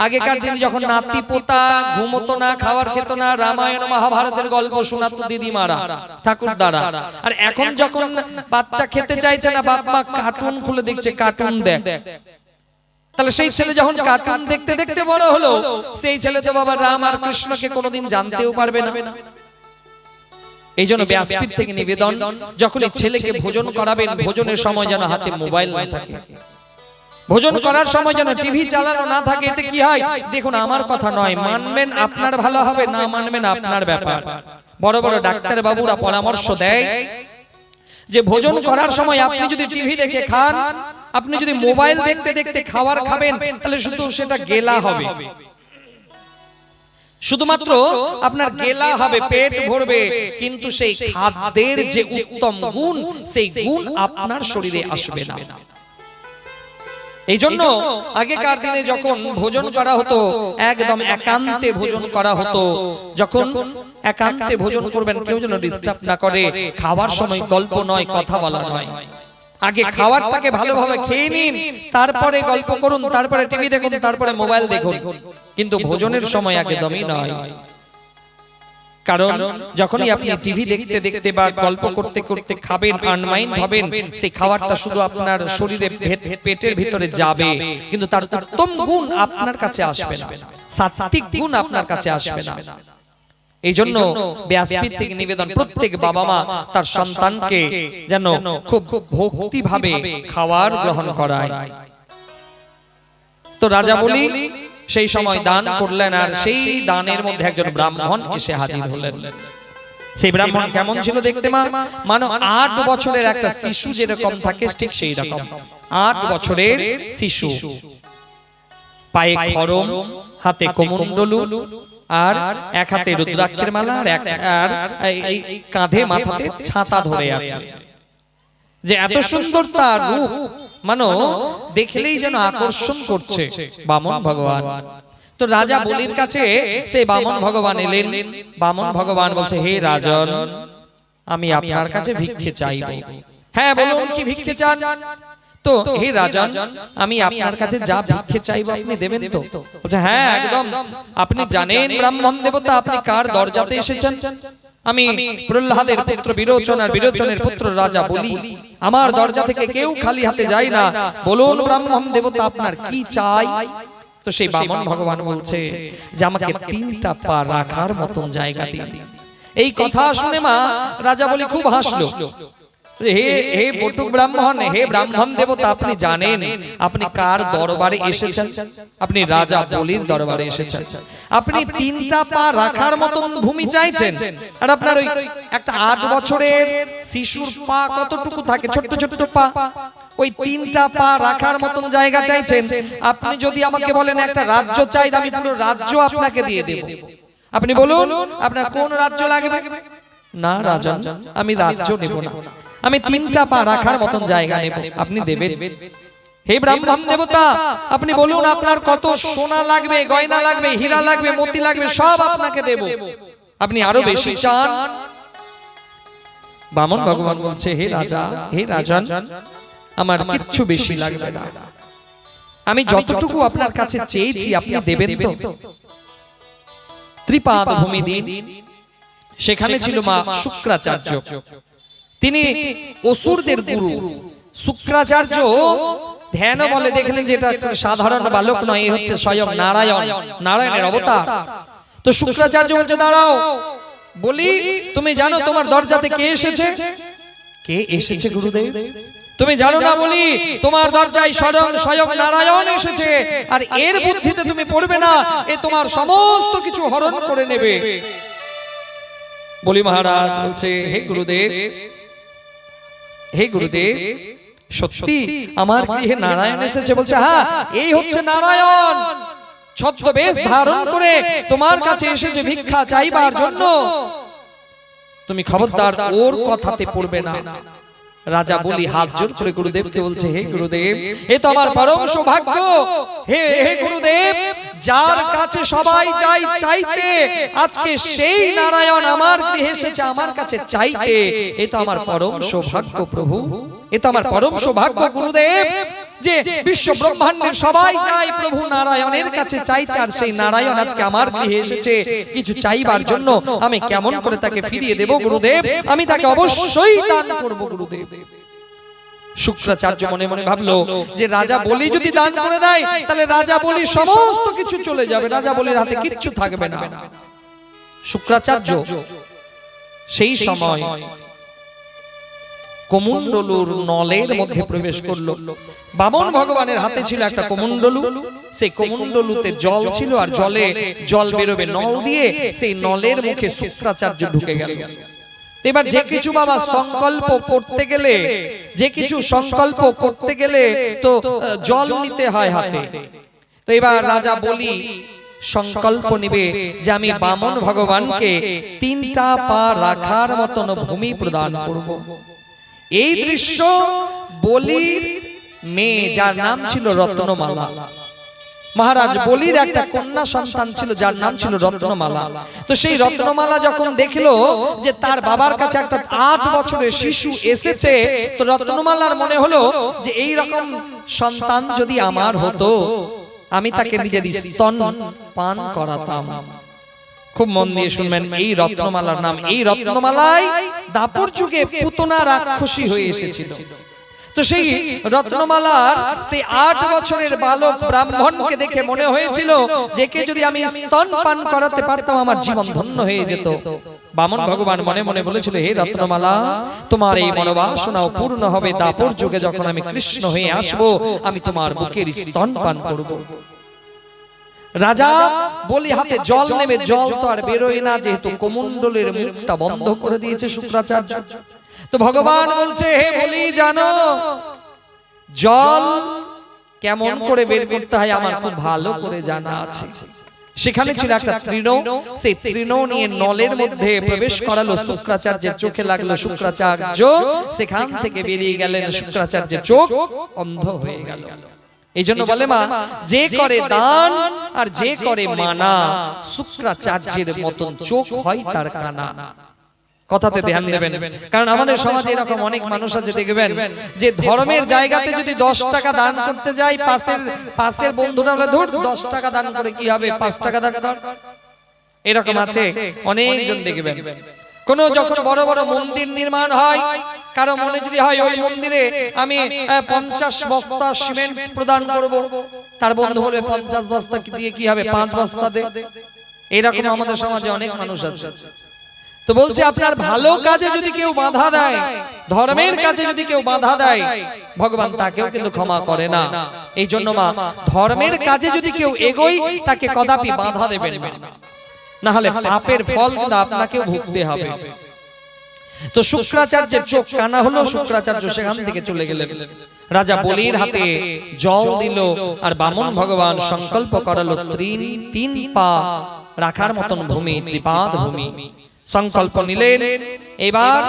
Speaker 1: আগেকার দিনে যখন নাতি পোতা ঘুমতো না, খাবার খেত না, রামায়ণ মহাভারতের গল্প শোনাতো দিদিমারা, ঠাকুরদারা। আর এখন যখন বাচ্চা খেতে চাইছে না, বাপ মা কার্টুন খুলে দেখছে, কার্টুন দেখ। তাহলে সেই ছেলে যখন কার্টুন দেখতে দেখতে বড় হলো, সেই ছেলে তো বাবা রাম আর কৃষ্ণকে কোনোদিন জানতেও পারবে না। এই জন্য ব্যাসপীঠ থেকে নিবেদন, যখনই ছেলেকে ভোজন করাবেন, ভোজনের সময় যেন হাতে মোবাইল না থাকে, ভোজন করার সময় যেন টিভি চালানো না থাকে। এতে কি হয় দেখুন, আমার কথা নয়, মানবেন আপনার ভালো হবে, না মানবেন আপনার ব্যাপার। বড় বড় ডাক্তার বাবুরা পরামর্শ দেয় যে ভোজন করার সময় আপনি যদি টিভি দেখে খান, আপনি যদি মোবাইল দেখতে দেখতে খাবার খাবেন, তাহলে শুধু সেটা গেলা হবে, শুধুমাত্র আপনার গেলা হবে, পেট ভরবে, কিন্তু সেই খাদ্যের যে উত্তম গুণ, সেই গুণ আপনার শরীরে আসবে না। এই জন্য আগেকার দিনে যখন ভোজন করা হতো, একদম একান্তে ভোজন করা হতো। যখন একান্তে ভোজন করবেন, কেউ যেন ডিস্টার্ব না করে। খাওয়ার সময় গল্প নয়, কথা বলা নয়। আগে খাবারটাকে ভালোভাবে খেয়ে নিন, তারপরে গল্প করুন, তারপরে টিভি দেখুন, তারপরে মোবাইল দেখুন, কিন্তু ভোজনের সময় একদমই নয়। কারণ যখনই আপনি টিভি দেখতে দেখতে বা গল্প করতে করতে খাবেন, আনমাইন্ড হবেন, সেই খাবারটা শুধু আপনার শরীরে পেটের ভিতরে যাবে, কিন্তু তার উত্তম গুণ আপনার কাছে আসবে না, সাত্ত্বিক গুণ আপনার কাছে আসবে না। এই জন্য ব্যাসপীঠ থেকে নিবেদন, প্রত্যেক বাবা মা তার সন্তানকে যেন খুব ভক্তি ভাবে খাবার গ্রহণ করায়। তো রাজা বলি সেই সময় দান করলেন, আর সেই দানের মধ্যে একজন ব্রাহ্মণ এসে হাজির হলেন। সেই ব্রাহ্মণ কেমন ছিল দেখতে মা? মানে 8 বছরের একটা শিশু যেরকম থাকে ঠিক সেই রকম, 8 বছরের শিশু, পায়ে খড়ম, হাতে কমণ্ডলু, আর এক হাতে রুদ্রাক্ষের মালা, আর এই কাঁধে মাথাতে ছাতা ধরে আছে। যে এত সুন্দর তার রূপ, মানে দেখলেই যেন আকর্ষণ করছে বামন ভগবান। তো রাজা বলির কাছে সেই বামন ভগবান এলেন। বামন ভগবান বলছে, হে রাজন, আমি আপনার কাছে ভিক্ষে চাইব। হ্যাঁ বলুন, কি ভিক্ষে চান? তো হে রাজন, আমি আপনার কাছে যা ভিক্ষে চাইব আপনি দেবেন তো? বলছে হ্যাঁ একদম। আপনি জানেন ব্রাহ্মণ দেবতা, আপনি কার দরজাতে এসেছেন? আমি প্রহ্লাদের পুত্র বিরোচন, আর বিরোচনের পুত্র রাজা বলি। আমার দরজা থেকে কেউ খালি হাতে যায় না। বলুন ব্রাহ্মণ দেবতা, আপনার কি চাই? তো সেই বামন ভগবান বলছে যে আমাকে 3টা পা রাখার মতন জায়গা দিন। এই কথা শুনে মা রাজা বলি খুব হাসলো। হে বটুক ব্রাহ্মণ, হে ব্রাহ্মণ দেবতা, আপনি জানেন আপনি কার দরবারে এসেছেন? আপনি রাজা বলির দরবারে এসেছেন। আপনি 3টা পা রাখার মতন ভূমি চাইছেন, আর আপনার ওই একটা 8 বছরের শিশুর পা কতটুকু থাকে, ছোট্ট ছোট্ট পা, ওই 3টা পা রাখার মতন জায়গা চাইছেন। আপনি যদি আমাকে বলেন একটা রাজ্য চাই, আমি পুরো রাজ্য আপনাকে দিয়ে দেব। আপনি বলুন আপনার কোন রাজ্য লাগবে? না রাজন, আমি রাজ্য নেব না, আমি 3টা পা রাখার মতন জায়গা নেব, আপনি দেবেন। হে ব্রাহ্মণ দেবতা, আপনি বলুন আপনার কত সোনা লাগবে, গয়না লাগবে, হীরা লাগবে, মতি লাগবে, সব আপনাকে দেব। আপনি আরো বেশি চান? বামন ভগবান বলছে, হে রাজা, হে রাজন, আমার কিচ্ছু বেশি লাগবে না, আমি যতটুকু আপনার কাছে চেয়েছি আপনি দেবেন তো? ত্রিপাদ ভূমি দিন। সেখানে ছিল মা শুক্রাচার্য, তিনি অসুরদের গুরু। শুক্রাচার্য ধ্যান বলে দেখলেন যে এটা সাধারণ বালক নয়, এই হচ্ছে স্বয়ং নারায়ণ, নারায়ণের অবতার। তো শুক্রাচার্য বলছে, দাঁড়াও বলি, তুমি জানো তোমার দরজাতে কে এসেছে? কে এসেছে গুরুদেব? তুমি জানো না বলি, তোমার দরজায় স্বয়ং নারায়ণ এসেছে, আর এর বুদ্ধিতে তুমি পড়বে না, এ তোমার সমস্ত কিছু হরণ করে নেবে। বলি মহারাজ বলছে, হে গুরুদেব, হে গুরুদেব, সত্যি আমার গৃহে নারায়ণ এসেছে? বলছে হ্যাঁ, এই হচ্ছে নারায়ণ, ছদ্মবেশ ধারণ করে তোমার কাছে এসেছে ভিক্ষা চাইবার জন্য। তুমি খবরদার ওর কথাতে পড়বে না। রাজা বলি হাত জোর করে গুরুদেবকে বলছে, হে গুরুদেব, এ তো আমার পরম সৌভাগ্য। হে গুরুদেব, যার কাছে সবাই যায় চাইতে, আজকে সেই নারায়ণ আমার গৃহে এসেছে আমার কাছে চাইতে, এ তো আমার পরম সৌভাগ্য প্রভু, এ তো আমার পরম সৌভাগ্য গুরুদেব, যে বিশ্ব ব্রহ্মাণ্ডের সবাই যায় প্রভু নারায়ণের কাছে চাইতে, আর সেই নারায়ণ আজকে আমার গৃহে এসেছে কিছু চাইবার জন্য। আমি কেমন করে তাকে ফিরিয়ে দেব গুরুদেব? আমি তাকে অবশ্যই দান করব গুরুদেব। শুক্রাচার্য মনে মনে ভাবলো যে রাজা বলি যদি দান করে দেয় তাহলে রাজা বলি সমস্ত কিছু চলে যাবে, রাজা বলির হাতে কিচ্ছু থাকবে না। শুক্রাচার্য সেই সময় কমণ্ডলুর নলের মধ্যে প্রবেশ করলো। বামন ভগবানের হাতে ছিল একটা কমণ্ডলু, সেই কমণ্ডলুতে জল ছিল আর জল বেরোবে নল দিয়ে, সেই নলের মুখে শুক্রাচার্য ঢুকে গেল। এবার যে কিছু বাবা সংকল্প করতে গেলে, যে কিছু সংকল্প করতে গেলে তো জল নিতে হয় হাতে। তো এবার রাজা বলি সংকল্প নিবে যে আমি বামন ভগবানকে 3টা পা রাখার মতন ভূমি প্রদান করব। এই দৃশ্য বলির মেয়ে, যার নাম ছিল রত্নমালা, মহারাজ বলির একটা কন্যা সন্তান ছিল যার নাম ছিল রত্নমালা। তো সেই রত্নমালা যখন দেখলো যে তার বাবার কাছে একটা 8 বছরের শিশু এসেছে, তো রত্নমালার মনে হলো যে এই রকম সন্তান যদি আমার হতো আমি তাকে নিজের স্তন পান করাতাম। খুব মন দিয়ে শুনবেন, এই রত্নমালার নাম, এই রত্নমালাই দাপর যুগে পুতনা রাক্ষসী হয়ে এসেছিল। তো সেই রত্নমালার সেই 8 বছরের বালক ব্রাহ্মণকে দেখে মনে হয়েছিল যে কে যদি আমি স্তন পান করাতে পারতাম আমার জীবন ধন্য হয়ে যেত। বামন ভগবান মনে মনে বলেছিল, হে রত্নমালা, তোমার এই মনোবাসনাও পূর্ণ হবে দাপর যুগে, যখন আমি কৃষ্ণ হয়ে আসব আমি তোমার বুকের স্তন পান করব। রাজা বলি হাতে জল নেবে, জল তো আর বেরোয় না, যেহেতু কমণ্ডলের মুখটা বন্ধ করে দিয়েছে শুক্রাচার্য। তো ভগবান বলছে, হে বলি, জানো জল কেমন করে বের করতে হয় আমার খুব ভালো করে জানা আছে। সেখানে ছিল একটা তৃণ, সেই তৃণ নিয়ে নলের মধ্যে প্রবেশ করালো, শুক্রাচার্যের চোখে লাগলো, শুক্রাচার্য সেখান থেকে বেরিয়ে গেলেন, শুক্রাচার্যের চোখ অন্ধ হয়ে গেল। এই জন্য বলে মা, যে করে দান আর যে করে মানা, শুক্রাচার্যের মতন চোখ হয় তার কানা। কথাতে ধ্যান দেবেন, কারণ আমাদের সমাজে এরকম অনেক মানুষ আছে দেখবেন যে ধর্মের জায়গাতে যদি 10 টাকা দান করতে যায়, পাশের বন্ধুরা বলে ধুর 10 টাকা দান করে কি হবে, 5 টাকা দান কর। এরকম আছে অনেকজন দেখবেন। কোন যখন বড় বড় মন্দির নির্মাণ হয়, কারো মনে যদি হয় ওই মন্দিরে আমি 50 বস্তা সিমেন্ট প্রদান করব, তার বন্ধু বলে 50 বস্তা দিয়ে কি হবে, 5 বস্তা দে। এরকম আমাদের সমাজে অনেক মানুষ আছে। তো বলছে আপনার ভালো কাজে যদি কেউ বাধা দেয়, ধর্মের কাজে যদি কেউ বাধা দেয়, ভগবান তাকেও কিন্তু ক্ষমা করে না। এই জন্য মা, ধর্মের কাজে যদি কেউ এগোয় তাকে কদাপি বাধা দেবেন না, না হলে পাপের ফল কিন্তু আপনাকেও ভুগতে হবে। তো শুক্রাচার্যের চোখ কানা হলো, শুক্রাচার্য সেখান থেকে চলে গেলেন। রাজা বলির হাতে জল দিল আর বামন ভগবান সংকল্প করালো 3 পা রাখার মতন ভূমি, ত্রিপাদ ভূমি সংকল্প নিলেন। এবার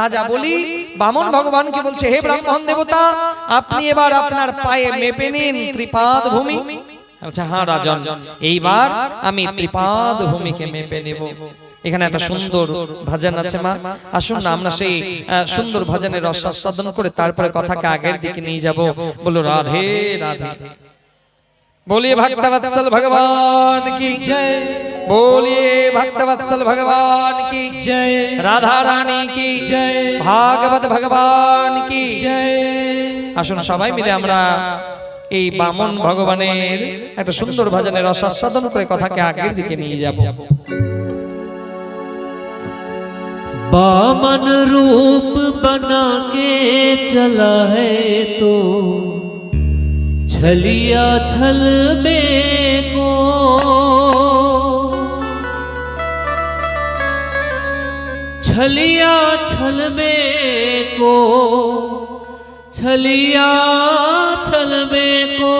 Speaker 1: রাজা বলি বামন ভগবানকে বলছে, হে ব্রাহ্মণ দেবতা, আপনি এবার আপনার পায়ে মেপে নিন ত্রিপাদ ভূমি। আচ্ছা হ্যাঁ রাজন, এইবার আমি ত্রিপাদ ভূমিকে মেপে নেব। এখানে একটা সুন্দর ভজন আছে মা, আসুন না আমরা সেই সুন্দর ভজনের রস আস্বাদন করে তারপরে কথাকে আগের দিকে নিয়ে যাব। বলো রাধে রাধে, बोलिए भक्तवत्सल भगवान की जय, बोलिए भक्तवत्सल भगवान की जय, राधा रानी की जय, भागवत भगवान की जय। আসুন সবাই মিলে আমরা এই বামন ভগবানের একটা সুন্দর ভজনের রস আস্বাদন করে কথাকে আগের দিকে নিয়ে যাব।
Speaker 2: बामन रूप बना के चला है तो छलिया छल में को, छलिया छल में को, छलिया छल में को,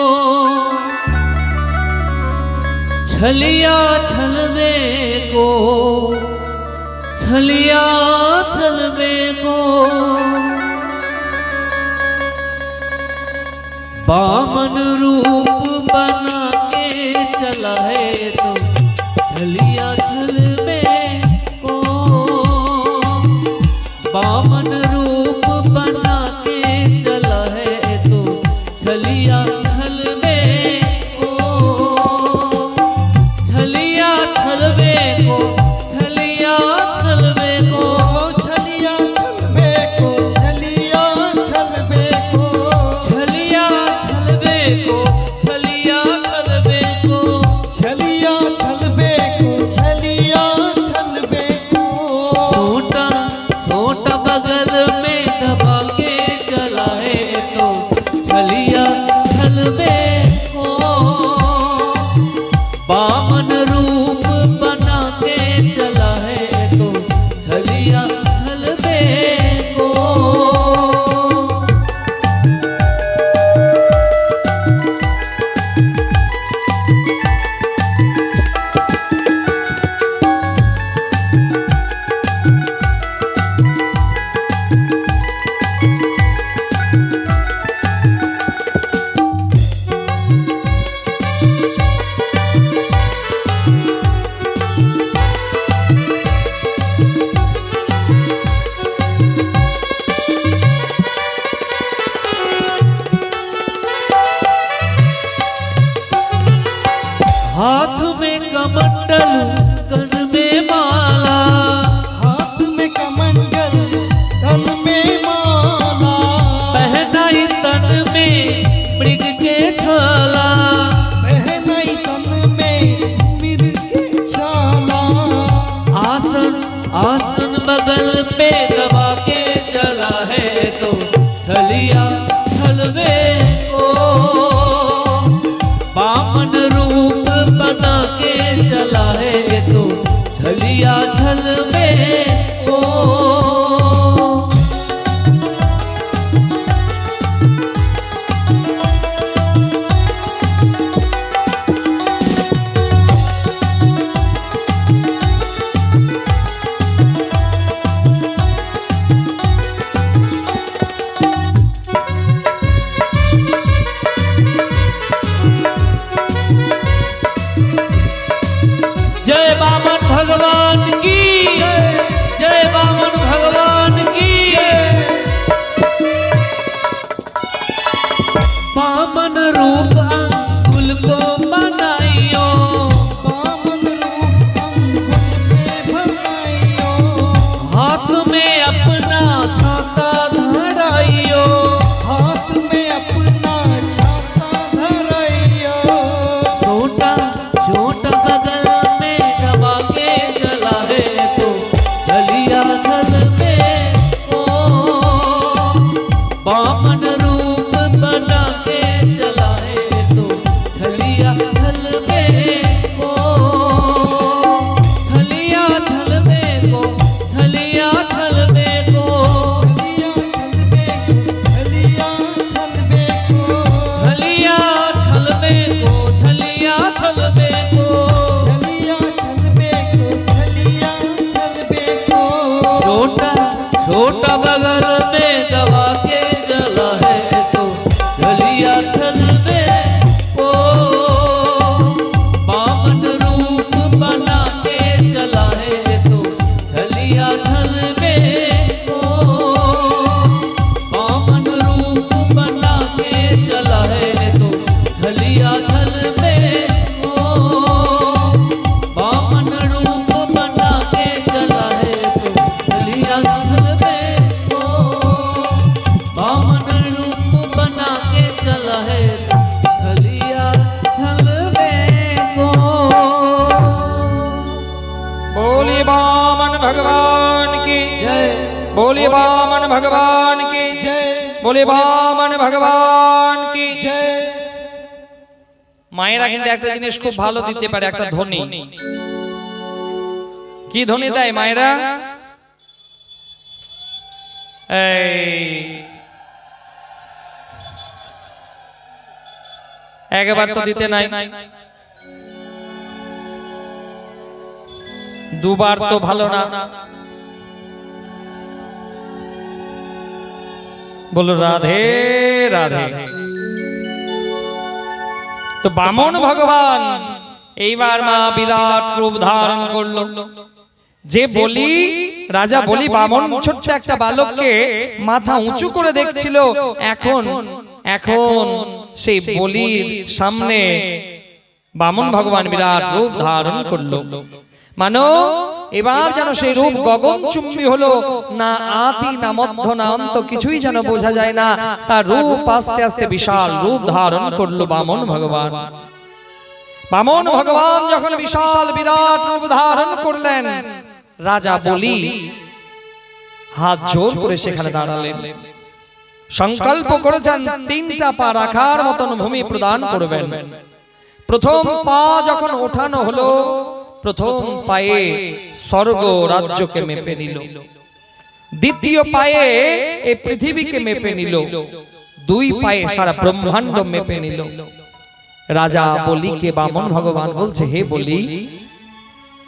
Speaker 2: छलिया छल में को, छलिया छल में को। बामन रूप बना के चला है तो छलिया छल में को, बामन रूप बना के चला है तो छलिया छल में को, छलिया छल में को, छलिया छल में को, छलिया छल में को, छलिया छल में को, तो छलिया छलबे को बामन रूप बना के चला है तो छलिया छलबे को। हाथ में कमंडल कन में माला,
Speaker 3: हाथ में कमंडल तन में माला,
Speaker 2: पहनाई तन में मृग के छाला,
Speaker 3: पहनाई तन में मिर्ग के छाला।
Speaker 2: आसन आसन बगल पे दबा के चला है तो छलिया छलबे को बामन रूप बना के चला है तो छलिया छलबे को। जय बामन भगवान की जय बामन भगवान की। बामन रूप अंगुल को बनाइयो,
Speaker 3: बामन रूप अंगुल में बनाइयो,
Speaker 2: हाथ में अपना छाता धराइयो,
Speaker 3: हाथ में अपना छाता धराइयो।
Speaker 2: छोटा छोटा बगल में दबा के चला है तो छलिया छलबे को बामन रूप बना के चला है तो छलिया छलबे को। छलिया छलबे को छलिया छलबे को
Speaker 3: छलिया छलबे को, छलिया छलबे को,
Speaker 2: छलिया छलबे को छलिया छलबे को
Speaker 3: छलिया छलबे को।
Speaker 2: छोटा छोटा बगल में दबा के चला है तो छलिया छलबे को बामन रूप बना के चला है तो छलिया छलबे को बामन रूप बना के चला है तो छलिया छलबे को बामन रूप बना के चला है तो छलिया छलबे को बामन रूप बना के चला है तो छलिया छलबे को।
Speaker 1: बोलिए बामन भगवान की
Speaker 3: जय,
Speaker 1: बोलिए बामन भगवान की
Speaker 3: जय,
Speaker 1: बोलिए बामन भगवान की।
Speaker 3: जय।
Speaker 1: মায়েরা কিন্তু একটা জিনিস খুব ভালো দিতে পারে, একটা ধ্বনি। কি ধ্বনি দেয় মায়েরা? এই একবার তো দিতে নাই, দুবার তো ভালো না। বলো রাধে রাধে। তো বামন ভগবান এইবার মা বিরাট রূপ ধারণ করলো। যে বলি রাজা বলি বামন ছোট্ট একটা বালককে মাথা উঁচু করে দেখছিল, এখন এখন সেই বলির সামনে বামন ভগবান বিরাট রূপ ধারণ করলো। মানো এবার যেন সেই রূপ গগনচুম্বী হলো, না আদি না মধ্য না অন্ত কিছুই যেন বোঝা যায় না। তার রূপ আস্তে আস্তে বিশাল রূপ ধারণ করলো বামন ভগবান। বামন ভগবান যখন বিশাল বিরাট রূপ ধারণ করলেন, রাজা বলি হাত জোর করে সেখানে দাঁড়ালেন। সংকল্প করেছেন তিনটা পা রাখার মতন ভূমি প্রদান করবেন। প্রথম পা যখন ওঠানো হলো, প্রথম পায়ে স্বর্গ রাজ্যকে মেপে নিল, দ্বিতীয় পায়ে এই পৃথিবীকে মেপে নিল, দুই পায়ে সারা ব্রহ্মাণ্ড মেপে নিল। রাজা বলিকে বামন ভগবান বলছে, হে বলি,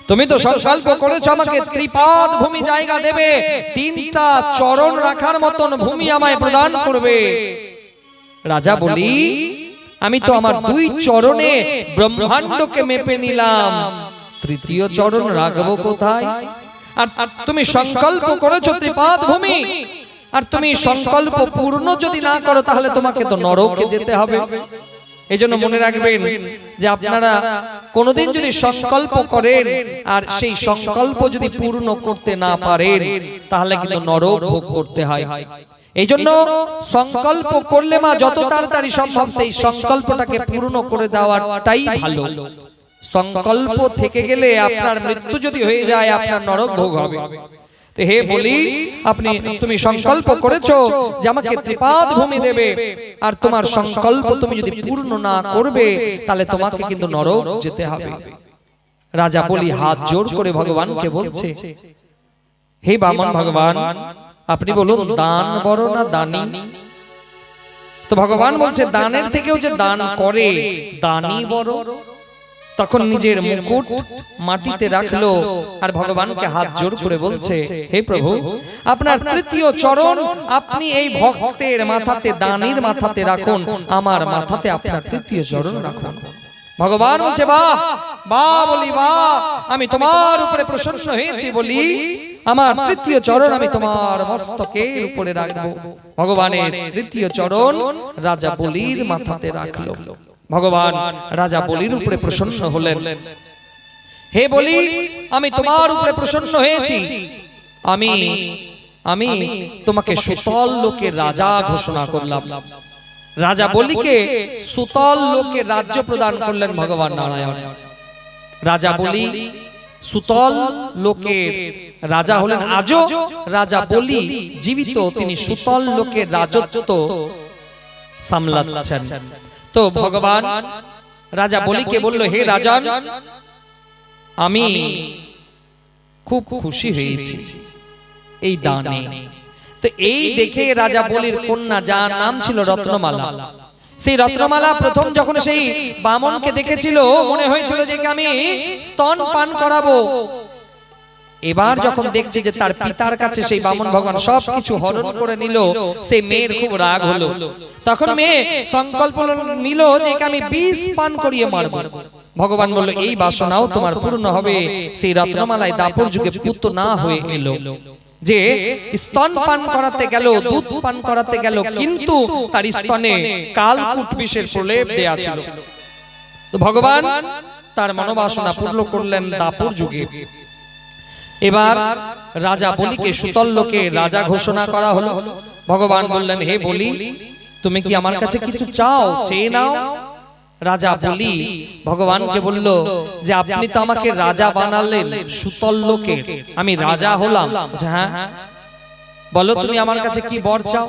Speaker 1: তুমি তো সংকল্প করেছো আমাকে ত্রিপাদ ভূমি জায়গা দেবে, তিনটা চরণ রাখার মতন ভূমি আমায় প্রদান করবে। রাজা বলি, আমি তো আমার দুই চরণে ব্রহ্মাণ্ডকে মেপে নিলাম, তৃতীয় চরণ রাখবো কোথায়? আর তুমি সংকল্প করেছো ত্রিপাদ ভূমি, আর তুমি সংকল্প পূর্ণ যদি না করো তাহলে তোমাকে তো নরকে যেতে হবে। এই জন্য মনে রাখবেন যে আপনারা কোনোদিন যদি সংকল্প করেন আর সেই সংকল্প যদি পূর্ণ করতে না পারেন তাহলে কিন্তু নরক ভোগ করতে হয়। এই জন্য সংকল্প করলে মা যত তাড়াতাড়ি সম্ভব সেই সংকল্পটাকে পূর্ণ করে দেওয়াটাই ভালো। সংকল্প থেকে গেলে আপনার মৃত্যু যদি হয়ে যায় আপনার নরক ভোগ হবে। হে বলি, তুমি সংকল্প করেছো যে আমাকে ত্রিপাদ ভূমি দেবে, আর তোমার সংকল্প তুমি যদি পূর্ণ না করবে তাহলে তোমাকে কিন্তু নরক যেতে হবে। রাজা বলি হাত জোর করে ভগবানকে বলছে, হে বামন ভগবান, আপনি বলুন দান বড় না দানি? তো ভগবান বলছে, দানের থেকেও যে দান করে দানই বড়। তখন নিজের মুকুট মাটিতে রাখলো আর ভগবানকে হাত জোর করে বলছে, হে প্রভু, আপনার তৃতীয় চরণ আপনি এই ভক্তের মাথাতে, দানির মাথাতে রাখুন, আমার মাথাতে আপনার তৃতীয় চরণ রাখুন। ভগবান বলছে, বাহ বাহ বলি বাহ, আমি তোমার উপরে প্রসন্ন হয়েছি বলি, আমার তৃতীয় চরণ আমি তোমার মস্তকের উপরে রাখবো। ভগবানের তৃতীয় চরণ রাজা বলির মাথাতে রাখলো। ভগবান রাজা বলির উপরে প্রসন্ন হলেন। হে বলি, আমি তোমার উপরে প্রসন্ন হয়েছি, আমি তোমাকে সুতল লোকের রাজা ঘোষণা করলাম। রাজা বলিকে সুতল লোকের রাজ্য প্রদান করলেন ভগবান নারায়ণ। রাজা বলি সুতল লোকের রাজা হলেন। আজও রাজা বলি জীবিত, তিনি সুতল লোকের রাজত্ব সামলাচ্ছেন। তো ভগবান রাজা বলিকে বলল, হে রাজন, আমি খুব খুশি হয়েছি এই দানে। তো এই দেখে রাজা বলির কন্যা, যার নাম ছিল রত্নমালা, সেই রত্নমালা প্রথম যখন সেই বামনকে দেখেছিল মনে হয়েছিল যে আমি স্তন পান করাবো। এবার যখন দেখছে যে তার পিতার কাছে সেই বামন ভগবান সবকিছু হরণ করে নিল, সেই মেয়ের খুব রাগ হলো। তখন মেয়ে সংকল্প নিল যে আমি বিষ পান করিয়ে মারব। ভগবান বলল, এই বাসনাও তোমার পূর্ণ হবে। সেই রত্নমালায় দাপর যুগে পুত্র না হয়ে এলো, যে স্তন পান করাতে গেল, দুধ পান করাতে গেল, কিন্তু তার স্তনে কালকূট বিষের প্রলেপ দেয়া ছিল। তো ভগবান তার মনোবাসনা পূর্ণ করলেন দাপর যুগে। এবার রাজা বলিকে সুতল লোকে রাজা ঘোষণা করা হলো। ভগবান বললেন, হে বলি, তুমি কি আমার কাছে কিছু চাও? চেয়ে নাও। রাজা বলি ভগবানকে বলল যে আপনি তো আমাকে রাজা বানালেন সুতল লোকে, আমি রাজা হলাম। হ্যাঁ, বলো তুমি আমার কাছে কি বর চাও?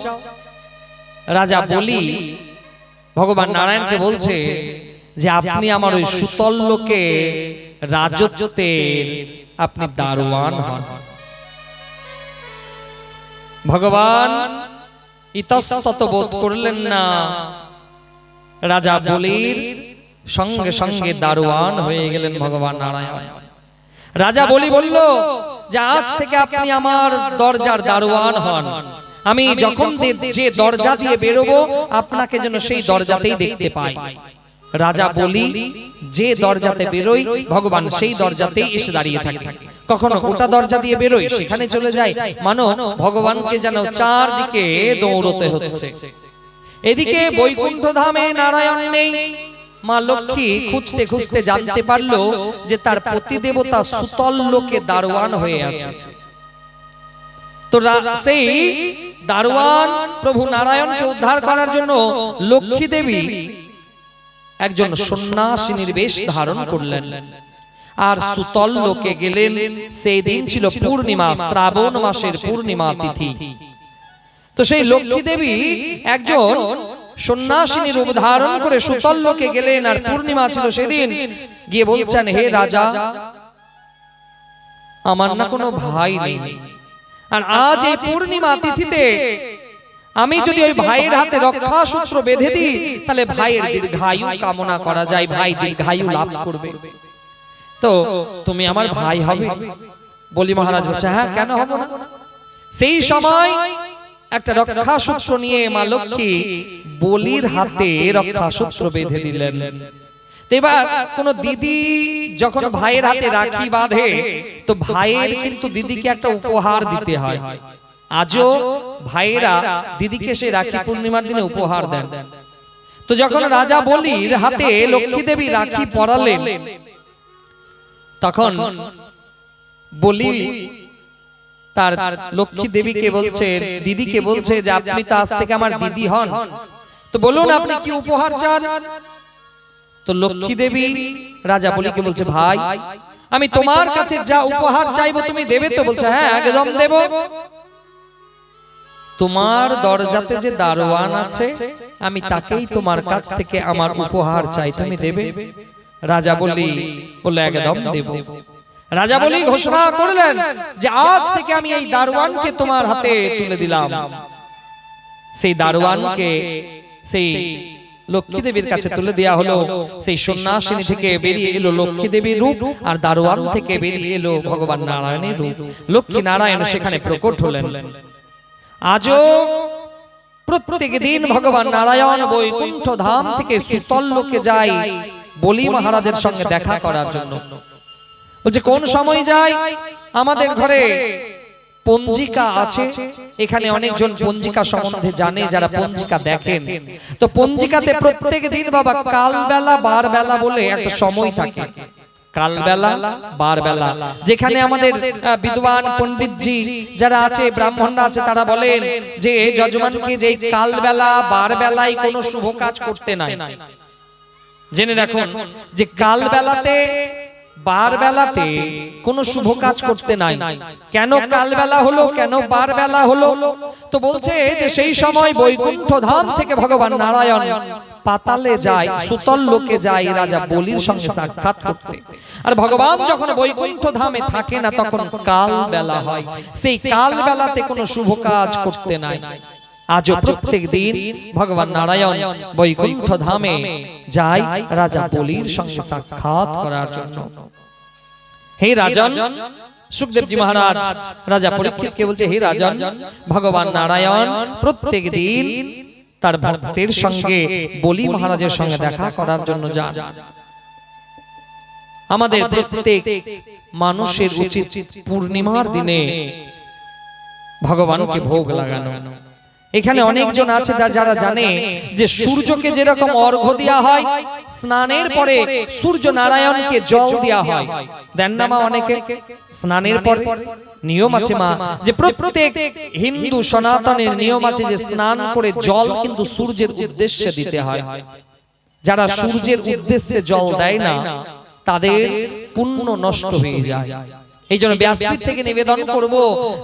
Speaker 1: রাজা বলি ভগবান নারায়ণকে বলছে যে আপনি আমার ওই সুতল লোকে রাজত্বের আপনি দারোয়ান হন। ভগবান ইতস্তত বোধ করলেন না, রাজা বলির সঙ্গে সঙ্গে দারোয়ান হয়ে গেলেন ভগবান নারায়ণ। রাজা বলি বলল যে আজ থেকে আপনি আমার দরজার দারোয়ান হন, আমি যখন যে দরজা দিয়ে বেরোবো আপনাকে যেন সেই দরজাতেই দেখতে পাই। রাজা বলি যে দরজাতে বেরোই ভগবান সেই দরজাতেই এসে দাঁড়িয়ে থাকে। কখনো ওটা দরজা দিয়ে বেরোই সেখানে চলে যায়, মানো ভগবানকে যেন চারদিকে দৌড়তে হচ্ছে। এদিকে বৈকুণ্ঠ ধামে নারায়ণ নেই। মা লক্ষ্মী খুঁজতে খুঁজতে জানতে পারলো যে তার পতি দেবতা সুতল লোকে দারোয়ান হয়ে আছে। তো সেই দারোয়ান প্রভু নারায়ণকে উদ্ধার করার জন্য লক্ষ্মী দেবী একজন সন্ন্যাসিনীর বেশ ধারণ করলেন আর সুতল লোকে গেলেন। সেই দিন ছিল পূর্ণিমা, শ্রাবণ মাসের পূর্ণিমা তিথি। তো সেই লক্ষ্মী দেবী একজন সন্ন্যাসিনী রূপ ধারণ করে সুতল লোকে গেলেন, আর পূর্ণিমা ছিল সেদিন। গিয়ে বলছেন, হে রাজা, আমার না কোনো ভাই নেই, আর আজ এই পূর্ণিমা তিথিতে আমি যদি ওই ভাইয়ের হাতে রক্ষা সূত্র বেঁধে দিই, তাহলে ভাইয়ের দীর্ঘায়ু কামনা করা যায়, ভাই দীর্ঘায়ু লাভ করবে। তো তুমি আমার ভাই হবে? বলি মহারাজ বলছে, হ্যাঁ, কেন হব না। সেই সময় একটা রক্ষা সূত্র নিয়ে মা লক্ষ্মী বলির হাতে রক্ষা সূত্র বেঁধে দিলেন। এবার কোন দিদি যখন ভাইয়ের হাতে রাখি বাঁধে, তো ভাইয়ের কিন্তু দিদিকে একটা উপহার দিতে হয়। আজও ভাইয়েরা দিদিকে সেই রাখি পূর্ণিমার দিনে উপহার দেন। তো যখন রাজা বলির হাতে লক্ষ্মী দেবী রাখি পরালেন, তখন বলি তার লক্ষ্মী দেবীকে বলছে, দিদিকে বলছে যে আপনি তো আজ থেকে আমার দিদি হন, তো বলুন আপনি কি উপহার চান। তো লক্ষ্মী দেবী রাজা বলিকে বলছে, ভাই, আমি তোমার কাছে যা উপহার চাইবো তুমি দেবে তো? বলছে, হ্যাঁ, একদম দেব। তোমার দরজাতে যে দারোয়ান আছে, আমি তাকেই তোমার কাছ থেকে আমার উপহার চাই, তুমি দেবে? রাজা বললে একদম দেব। রাজা বলি ঘোষণা করলেন যে আজ থেকে আমি এই দারোয়ানকে তোমার হাতে তুলে দিলাম। সেই দারোয়ানকে সেই লক্ষ্মী দেবীর কাছে তুলে দেয়া হলো। সেই সন্ন্যাসিনী থেকে বেরিয়ে এলো লক্ষ্মী দেবীর রূপ, আর দারোয়ান থেকে বেরিয়ে এলো ভগবান নারায়ণের রূপ। লক্ষ্মী নারায়ণ সেখানে প্রকট হলেন। আজও প্রত্যেক দিন ভগবান নারায়ণ বৈকুণ্ঠ ধাম থেকে সুতল লোকে যায় বলি মহারাজের সঙ্গে দেখা করার জন্য। বলছে, কোন সময় যায়? আমাদের ঘরে পঞ্জিকা আছে, এখানে অনেকজন পঞ্জিকা সম্বন্ধে জানে, যারা পঞ্জিকা দেখেন। তো পঞ্জিকাতে প্রত্যেক দিন বাবা কালবেলা বারবেলা বলে একটা সময় থাকে, কালবেলা বারবেলা, যেখানে আমাদের বিদ্বান পণ্ডিতজি যারা আছে, ব্রাহ্মণরা আছে, তারা বলেন যে যজমানকে যে কালবেলা বারবেলায় কোনো শুভ কাজ করতে নাই। জেনে রাখুন যে কালবেলাতে বারবেলাতে কোনো শুভ কাজ করতে নাই। কেন কালবেলা হলো, কেন বারবেলা হলো? তো বলছে যে সেই সময় বৈকুণ্ঠ ধাম থেকে ভগবান নারায়ণ পাতালে যায়, সুতল লোকে যায় রাজা বলির সঙ্গে সাক্ষাৎ করতে। আর ভগবান যখন বৈকুণ্ঠ ধামে থাকে না, তখন কালবেলা হয়। সেই কালবেলাতে কোনো শুভ কাজ করতে নাই। আজও প্রত্যেক দিন ভগবান নারায়ণ বৈকুণ্ঠ ধামে যায় রাজা বলির সঙ্গে সাক্ষাৎ করার জন্য। হে রাজন, সুখদেবজি মহারাজ রাজা পরীক্ষিতকে বলছে, হে রাজন, ভগবান নারায়ণ প্রত্যেক দিন তার ভক্তের সঙ্গে বলি মহারাজের সঙ্গে দেখা করার জন্য যান। আমাদের প্রত্যেক মানুষের উচিত পূর্ণিমার দিনে ভগবানকে ভোগ লাগানো। এখানে অনেকজন আছে যারা জানে যে সূর্যকে যেরকম অর্ঘ্য দেওয়া হয়, স্নানের পরে সূর্য নারায়ণকে জল দেওয়া হয়। দেন না মা অনেকে? স্নানের পরে নিয়ম আছে মা, যে প্রত্যেক হিন্দু সনাতনের নিয়ম আছে যে স্নান করে জল কিন্তু সূর্যের উদ্দেশ্যে দিতে হয়। যারা সূর্যের উদ্দেশ্যে জল দেয় না, তাদের পুণ্য নষ্ট হয়ে যায়। এই জন্য ব্যাসপীঠ থেকে নিবেদন করব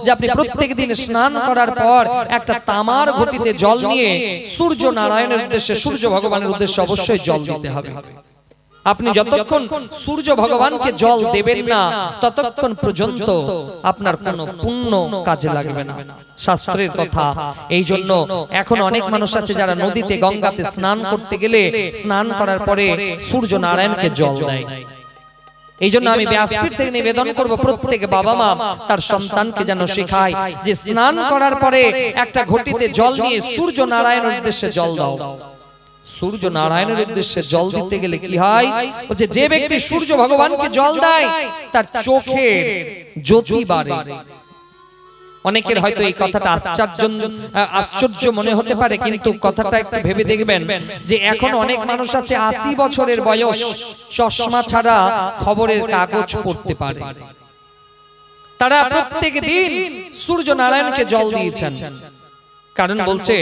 Speaker 1: যে আপনি প্রত্যেক দিন স্নান করার পর একটা তামার ঘটিতে জল নিয়ে সূর্য নারায়ণের উদ্দেশ্যে, সূর্য ভগবানের উদ্দেশ্যে অবশ্যই জল দিতে হবে। আপনি যতক্ষণ সূর্য ভগবানকে জল দেবেন না, ততক্ষণ পর্যন্ত আপনার কোনো পুণ্য কাজে লাগবে না, শাস্ত্রের কথা। এই জন্য এখন অনেক মানুষ আছে যারা নদীতে, গঙ্গাতে স্নান করতে গেলে স্নান করার পরে সূর্য নারায়ণকে জল দেয়। এই জন্য আমি ব্যাসপীঠ থেকে নিবেদন করব প্রত্যেক বাবা মা তার সন্তানকে যেন শেখায় যে স্নান করার পরে একটা ঘটিতে জল নিয়ে সূর্য নারায়ণের উদ্দেশ্যে জল দাও। সূর্য নারায়ণের উদ্দেশ্যে জল দিতে গেলে কি হয়? বলছে যে ব্যক্তি সূর্য ভগবানকে জল দেয় তার চোখের জ্যোতি বাড়ে। অনেকের হয়তো এই কথাটা আশ্চর্য মনে হতে পারে, কিন্তু কথাটা একটু ভেবে দেখবেন যে এখন অনেক মানুষ আছে ৮০ বছরের বয়স, চশমা ছাড়া খবরের কাগজ পড়তে পারে। তারা প্রত্যেক দিন সূর্য নারায়ণকে জল দিয়েছেন। কারণ বলছে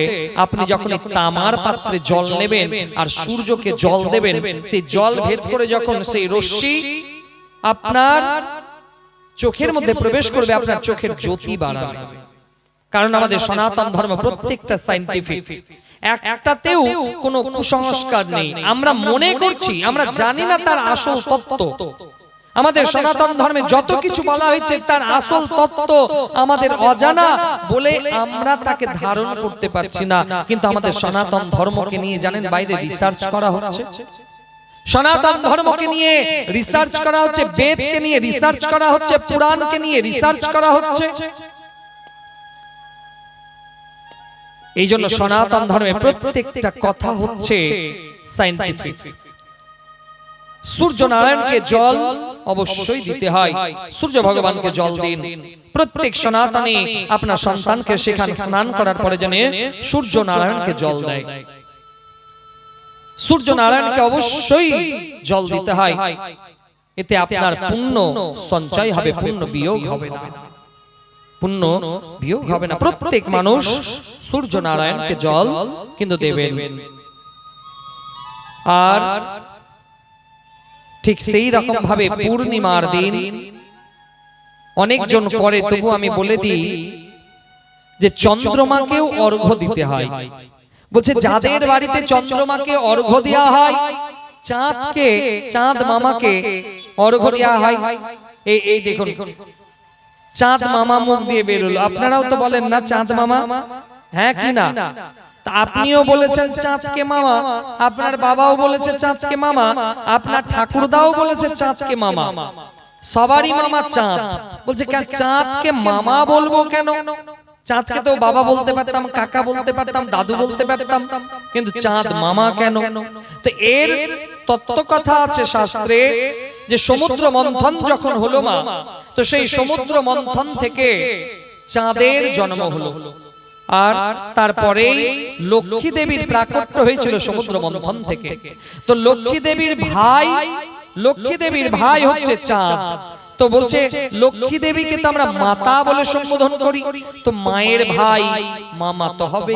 Speaker 1: আপনি যখন তামার পাত্রে জল নেবেন আর সূর্যকে জল দেবেন, সেই জল ভেদ করে যখন সেই রশ্মি আপনার চোখের মধ্যে প্রবেশ করবে, আপনার চোখের জ্যোতি বাড়াবে। কারণ আমাদের সনাতন ধর্ম প্রত্যেকটা সায়েন্টিফিক, একটাতেও কোনো কুসংস্কার নেই। আমরা মনে করছি, আমরা জানি না তার আসল তত্ত্ব। আমাদের সনাতন ধর্মে যত কিছু বলা হয়েছে তার আসল তত্ত্ব আমাদের অজানা বলে আমরা তাকে ধারণ করতে পারছি না। কিন্তু আমাদের সনাতন ধর্মকে নিয়ে জানেন বাইরে রিসার্চ করা হচ্ছে, সনাতন ধর্মকে নিয়ে রিসার্চ করা হচ্ছে, বেদকে নিয়ে রিসার্চ করা হচ্ছে, পুরাণকে নিয়ে রিসার্চ করা হচ্ছে। এই জন্য সনাতন ধর্মে প্রত্যেকটা কথা হচ্ছে সায়েন্টিফিক। সূর্য নারায়ণকে জল অবশ্যই দিতে হয়, সূর্য ভগবানকে জল দিন। প্রত্যেক সনাতনী আপনার সন্তানকে শেখান স্নান করার পরে যেন সূর্য নারায়ণকে জল দেয়। সূর্য নারায়ণকে অবশ্যই জল দিতে হয়, এতে আপনার পুণ্য সঞ্চয় হবে, পুণ্য বিয়োগ হবে না, পুণ্য বিয়োগ হবে না। প্রত্যেক মানুষ সূর্য নারায়ণকে জল কিন্তু দেবেন। আর ঠিক সেই রকম ভাবে পূর্ণিমার দিন অনেকজন করে, তবু আমি বলে দিই যে চন্দ্রমাকেও অর্ঘ্য দিতে হয়। বলছে যাদের বাড়িতে চন্দ্রমাকে অর্ঘ্য দেওয়া হয়, চাঁদকে, চাঁদ মামাকে অর্ঘ্য দেওয়া হয়। এই দেখুন চাঁদ মামা মুখ দিয়ে বেরোলো, আপনারাও তো বলেন না চাঁদ মামা, হ্যাঁ কি না? আপনিও বলেছেন চাঁদকে মামা, আপনার বাবাও বলেছে চাঁদকে মামা, আপনার ঠাকুরদাও বলেছে চাঁদকে মামা, সবারই মামা চাঁদ। বলছে কেন চাঁদকে মামা বলবো কেন? চাঁদকে তো বাবা বলতে পারতাম, কাকা বলতে পারতাম, দাদু বলতে পারতাম, কিন্তু চাঁদ মামা কেন? তো এর তত্ত্ব কথা আছে শাস্ত্রে যে সমুদ্র মন্থন যখন হলো মা, তো সেই সমুদ্র মন্থন থেকে চাঁদের জন্ম হলো। আর তারপরে লক্ষ্মী দেবীর প্রাকট্য হয়েছিল সমুদ্র মন্থন থেকে। তো লক্ষ্মী দেবীর ভাই হচ্ছে চাঁদ। তো বলছে লক্ষ্মী দেবীকে তো আমরা মাতা বলে সম্বোধন করি, তো মায়ের ভাই মামা তো হবে।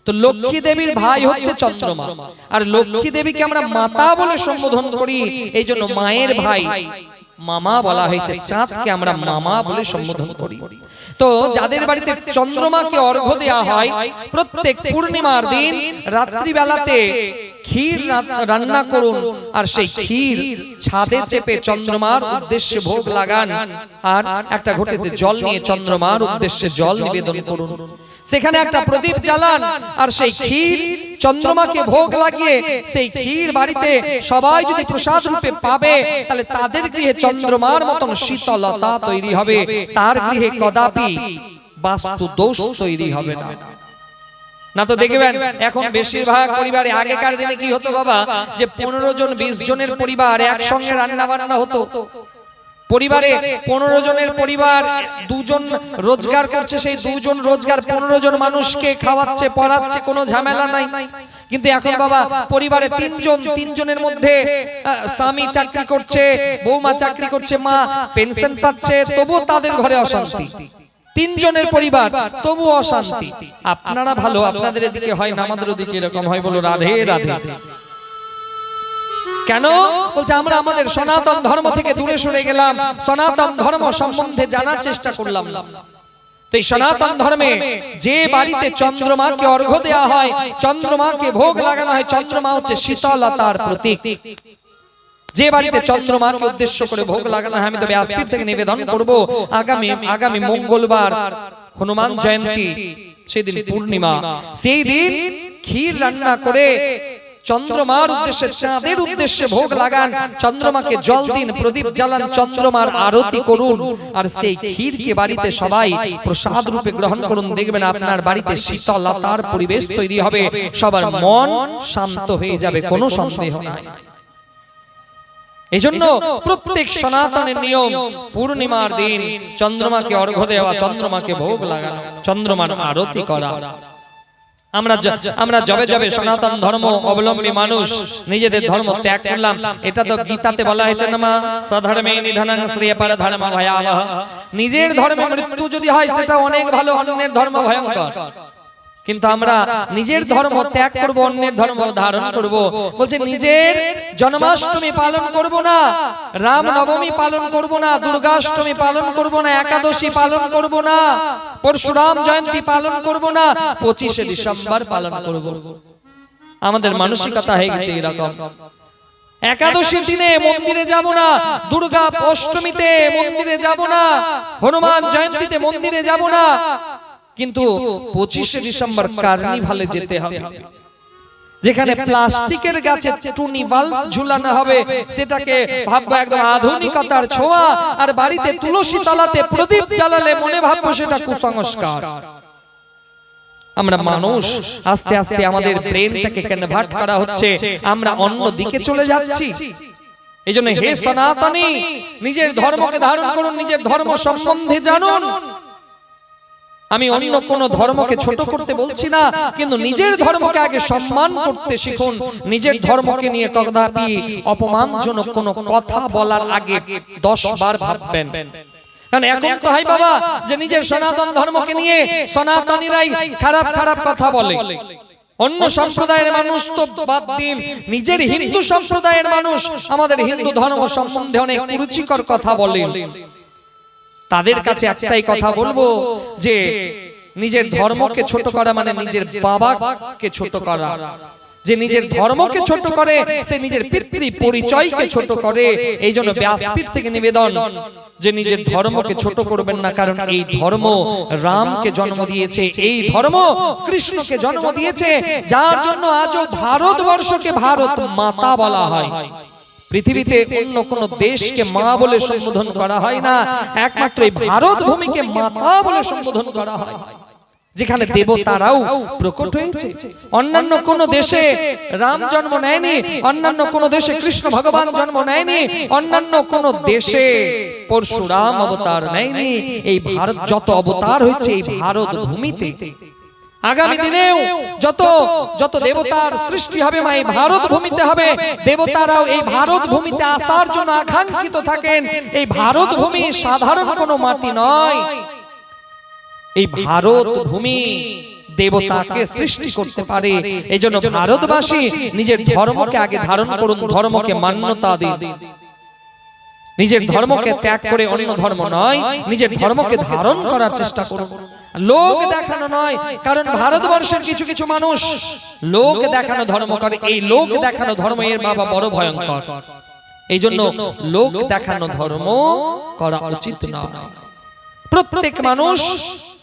Speaker 1: তো লক্ষ্মী দেবীর ভাই হচ্ছে চন্দ্রমা, আর লক্ষ্মী দেবীকে আমরা মাতা বলে সম্বোধন করি, এই জন্য মায়ের ভাই মামা বলা হয়েছে, চাঁদকে আমরা মামা বলে সম্বোধন করি। তো যাদের বাড়িতে চন্দ্রমাকে অর্ঘ্য দেওয়া হয়, প্রত্যেক পূর্ণিমার দিন রাত্রি বেলাতে ক্ষীর রান্না করুন, আর সেই ক্ষীর ছাদে চেপে চন্দ্রমার উদ্দেশ্যে ভোগ লাগান, আর একটা ঘটিতে জল নিয়ে চন্দ্রমার উদ্দেশ্যে জল নিবেদন করুন। সেখানে একটা প্রদীপ জ্বালান, আর সেই ক্ষীর চন্দ্রমাকে ভোগ লাগিয়ে সেই ক্ষীর বাড়িতে সবাই যদি প্রসাদ রূপে পাবে, তাহলে তাদের গৃহে চন্দ্রমার মতন শীতলতা তৈরি হবে, তার গৃহে কদাপি বাস্তু দোষ তৈরি হবে না। না তো দেখবেন এখন বেশিরভাগ পরিবারে, আগেকার দিনে কি হতো বাবা, যে 15 জন 20 জনের পরিবার একসঙ্গে রান্না বান্না হতো। পরিবারে 15 জনের পরিবার, দুজন রোজগার করছে, সেই দুজন রোজগার 15 জন মানুষকে খাওয়াচ্ছে, পড়াচ্ছে, কোনো ঝামেলা নাই। কিন্তু এখন বাবা পরিবারে 3 জন, 3 জনের মধ্যে স্বামী চাকরি করছে, বৌমা চাকরি করছে, মা পেনশন পাচ্ছে, তবুও তাদের ঘরে অশান্তি। 3 জনের পরিবার তবু অশান্তি। আপনারা ভালো, আপনাদের এদিকে হয় না, আমাদের ওদিকে এরকম হয়। বলো রাধে রাধে। কেন? বলছে আমরা আমাদের সনাতন ধর্ম থেকে দূরে সরে গেলাম, সনাতন ধর্ম সম্বন্ধে জানার চেষ্টা করলাম না। তো এই সনাতন ধর্মে যে বাড়িতে চন্দ্রমাকে অর্ঘ্য দেওয়া হয়, চন্দ্রমাকে ভোগ লাগানো হয়, চন্দ্রমা হচ্ছে শীতলতার প্রতীক। যে বাড়িতে চন্দ্রমাকে উদ্দেশ্য করে ভোগ লাগানো হয়, আমি তো ব্যাসপীঠ থেকে নিবেদন করব, আগামী মঙ্গলবার হনুমান জয়ন্তী, সেদিন পূর্ণিমা, সেই দিন ক্ষীর রান্না করে চন্দ্রমার উদ্দেশ্যে, চাঁদের উদ্দেশ্যে ভোগ লাগান, চন্দ্রমাকে জল দিন, প্রদীপ জ্বালান, চন্দ্রমার আরতি করুন, আর সেই ক্ষীরকে বাড়িতে সবাই প্রসাদ রূপে গ্রহণ করুন। দেখবেন আপনার বাড়িতে শীতলতার পরিবেশ তৈরি হবে, সবার মন শান্ত হয়ে যাবে, কোনো সন্দেহ নাই। এজন্য প্রত্যেক সনাতনের নিয়ম পূর্ণিমার দিন চন্দ্রমাকে অর্ঘ্য দেওয়া, চন্দ্রমাকে ভোগ লাগানো, চন্দ্রমার আরতি করা। আমরা যবে যবে সনাতন ধর্ম অবলম্বী মানুষ নিজেদের ধর্ম ত্যাগ করলাম, এটা তো গীতাতে বলা হয়েছে না, মা স্বধর্মে নিধনং শ্রেয়পর ধর্ম ভয়াবহ। নিজের ধর্মে মৃত্যু যদি হয় সেটা অনেক ভালো, অন্যের ধর্ম ভয়ঙ্কর। কিন্তু আমরা নিজের ধর্ম ত্যাগ করব, অন্যের ধর্ম ধারণ করব। বলছে নিজের জন্মাষ্টমী পালন করব না, রাম নবমী পালন করব না, দুর্গাষ্টমী পালন করব না, একাদশী পালন করব না, পরশুরাম জয়ন্তী পালন করব না, 25শে ডিসেম্বর পালন করব। আমাদের মানসিকতা হয়ে গেছে এরকম। একাদশীর দিনে মন্দিরে যাব না, দুর্গা অষ্টমীতে মন্দিরে যাব না, হনুমান জয়ন্তীতে মন্দিরে যাব না, কিন্তু 25শে ডিসেম্বর কার্নিভালে যেতে হবে, যেখানে প্লাস্টিকের গাছে টুনি বাল্ব ঝুলানো হবে, সেটাকে ভাববো একদম আধুনিকতার ছোঁয়া, আর বাড়িতে তুলসী তলাতে প্রদীপ জ্বালালে মনে ভাববো সেটা কুসংস্কার। আমরা মানুষ আস্তে আস্তে আমাদের ব্রেনটাকে কনভার্ট করা হচ্ছে, আমরা অন্য দিকে চলে যাচ্ছি। এইজন্য হে সনাতনী, নিজের ধর্মকে ধারণ করুন, নিজের ধর্ম সম্বন্ধে জানুন। আমি অন্য কোন ধর্মকে ছোট করতে বলছি না, কিন্তু নিজের ধর্মকে আগে সম্মান করতে শিখুন। নিজের ধর্মকে নিয়ে কদাপি অপমানজনক কোনো কথা বলার আগে 10 বার ভাববেন। কারণ এখন তো হয় বাবা যে নিজের সনাতন ধর্মকে নিয়ে সনাতনীরাই খারাপ খারাপ কথা বলে, অন্য সম্প্রদায়ের মানুষ তো বাদ দিন, নিজের হিন্দু সম্প্রদায়ের মানুষ আমাদের হিন্দু ধর্ম সম্বন্ধে অনেক রুচিকর কথা বলে। তাদের কাছে একটাই কথা বলবো যে নিজের ধর্মকে ছোট করা মানে নিজের বাবাকে ছোট করা। যে নিজের ধর্মকে ছোট করে সে নিজের পিতৃ পরিচয়কে ছোট করে। এই জন্য ব্যাসপীঠ থেকে নিবেদন যে নিজের ধর্মকে ছোট করবেন না, কারণ এই ধর্ম রামকে জন্ম দিয়েছে, এই ধর্ম কৃষ্ণকে জন্ম দিয়েছে, যার জন্য আজও ভারতবর্ষকে ভারত মাতা বলা হয়। পৃথিবীতে অন্য কোন দেশকে মা বলে সম্বোধন করা হয় না, একমাত্র এই ভারত ভূমিকে মাতা বলে সম্বোধন করা হয়, যেখানে দেবতারাও প্রকট হয়েছে। অন্যান্য কোন দেশে রাম জন্ম নেয়নি, অন্যান্য কোন দেশে কৃষ্ণ ভগবান জন্ম নেয়নি, অন্যান্য কোন দেশে পরশুরাম অবতার নেয়নি। এই ভারত যত অবতার হয়েছে এই ভারত ভূমিতে। আগামী দিনেও যত যত দেবতার সৃষ্টি হবে মা এই ভারত ভূমিতে হবে। দেবতারাও এই ভারত ভূমিতে আসার জন্য আকাঙ্ক্ষিত থাকেন। এই ভারত ভূমি সাধারণ কোনো মাটি নয়, এই ভারত ভূমি দেবতাকে সৃষ্টি করতে পারে। এই জন্য ভারতবাসী নিজের ধর্মকে আগে ধারণ করুন, ধর্মকে মান্যতা দিন। নিজের ধর্মকে ত্যাগ করে অন্য ধর্ম নয়, নিজের ধর্মকে ধারণ করার চেষ্টা করুন। লোক দেখানো নয়, কারণ ভারতবর্ষের কিছু কিছু মানুষ লোক দেখানো ধর্ম করে। এই লোক দেখানো ধর্ম এর বাবা বড় ভয়ঙ্কর। এই জন্য লোক দেখানো ধর্ম করা উচিত না। প্রত্যেক মানুষ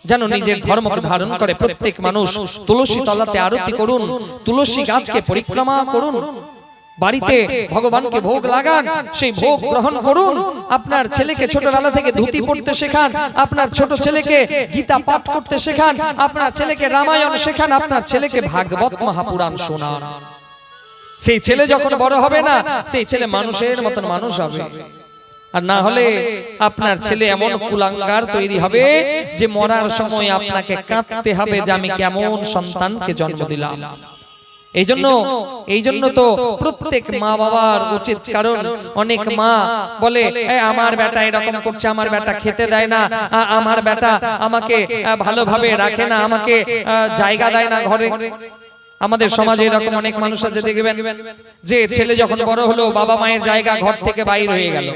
Speaker 1: যেন নিজের ধর্মকে ধারণ করে। প্রত্যেক মানুষ তুলসী তলাতে আরতি করুন, তুলসী গাছকে পরিক্রমা করুন, বাড়িতে ভগবানকে ভোগ লাগান, সেই ভোগ গ্রহণ করুন। আপনার ছেলেকে ছোটবেলা থেকে ধুতি পড়তে শেখান, আপনার ছোট ছেলেকে গীতা পাঠ করতে শেখান, আপনার ছেলেকে রামায়ণ শেখান, আপনার ছেলেকে ভাগবত মহাপুরাণ শোনান। সেই ছেলে যখন বড় হবে না, সেই ছেলে মানুষের মতন মানুষ হবে। আর না হলে আপনার ছেলে এমন কুলাঙ্গার তৈরি হবে যে মরার সময় আপনাকে কাঁদতে হবে যে আমি কেমন সন্তানকে জন্ম দিলাম। এই জন্য তো প্রত্যেক মা বাবার উচিত, কারণ অনেক মা বলে আমার বেটা এরকম করছে, আমার বেটা খেতে দেয় না, আমার বেটা আমাকে ভালোভাবে রাখে না, আমাকে জায়গা দেয় না ঘরে। আমাদের সমাজে এরকম অনেক মানুষ আছে, দেখবেন যে ছেলে যখন বড় হলো বাবা মায়ের জায়গা ঘর থেকে বাইর হয়ে গেল,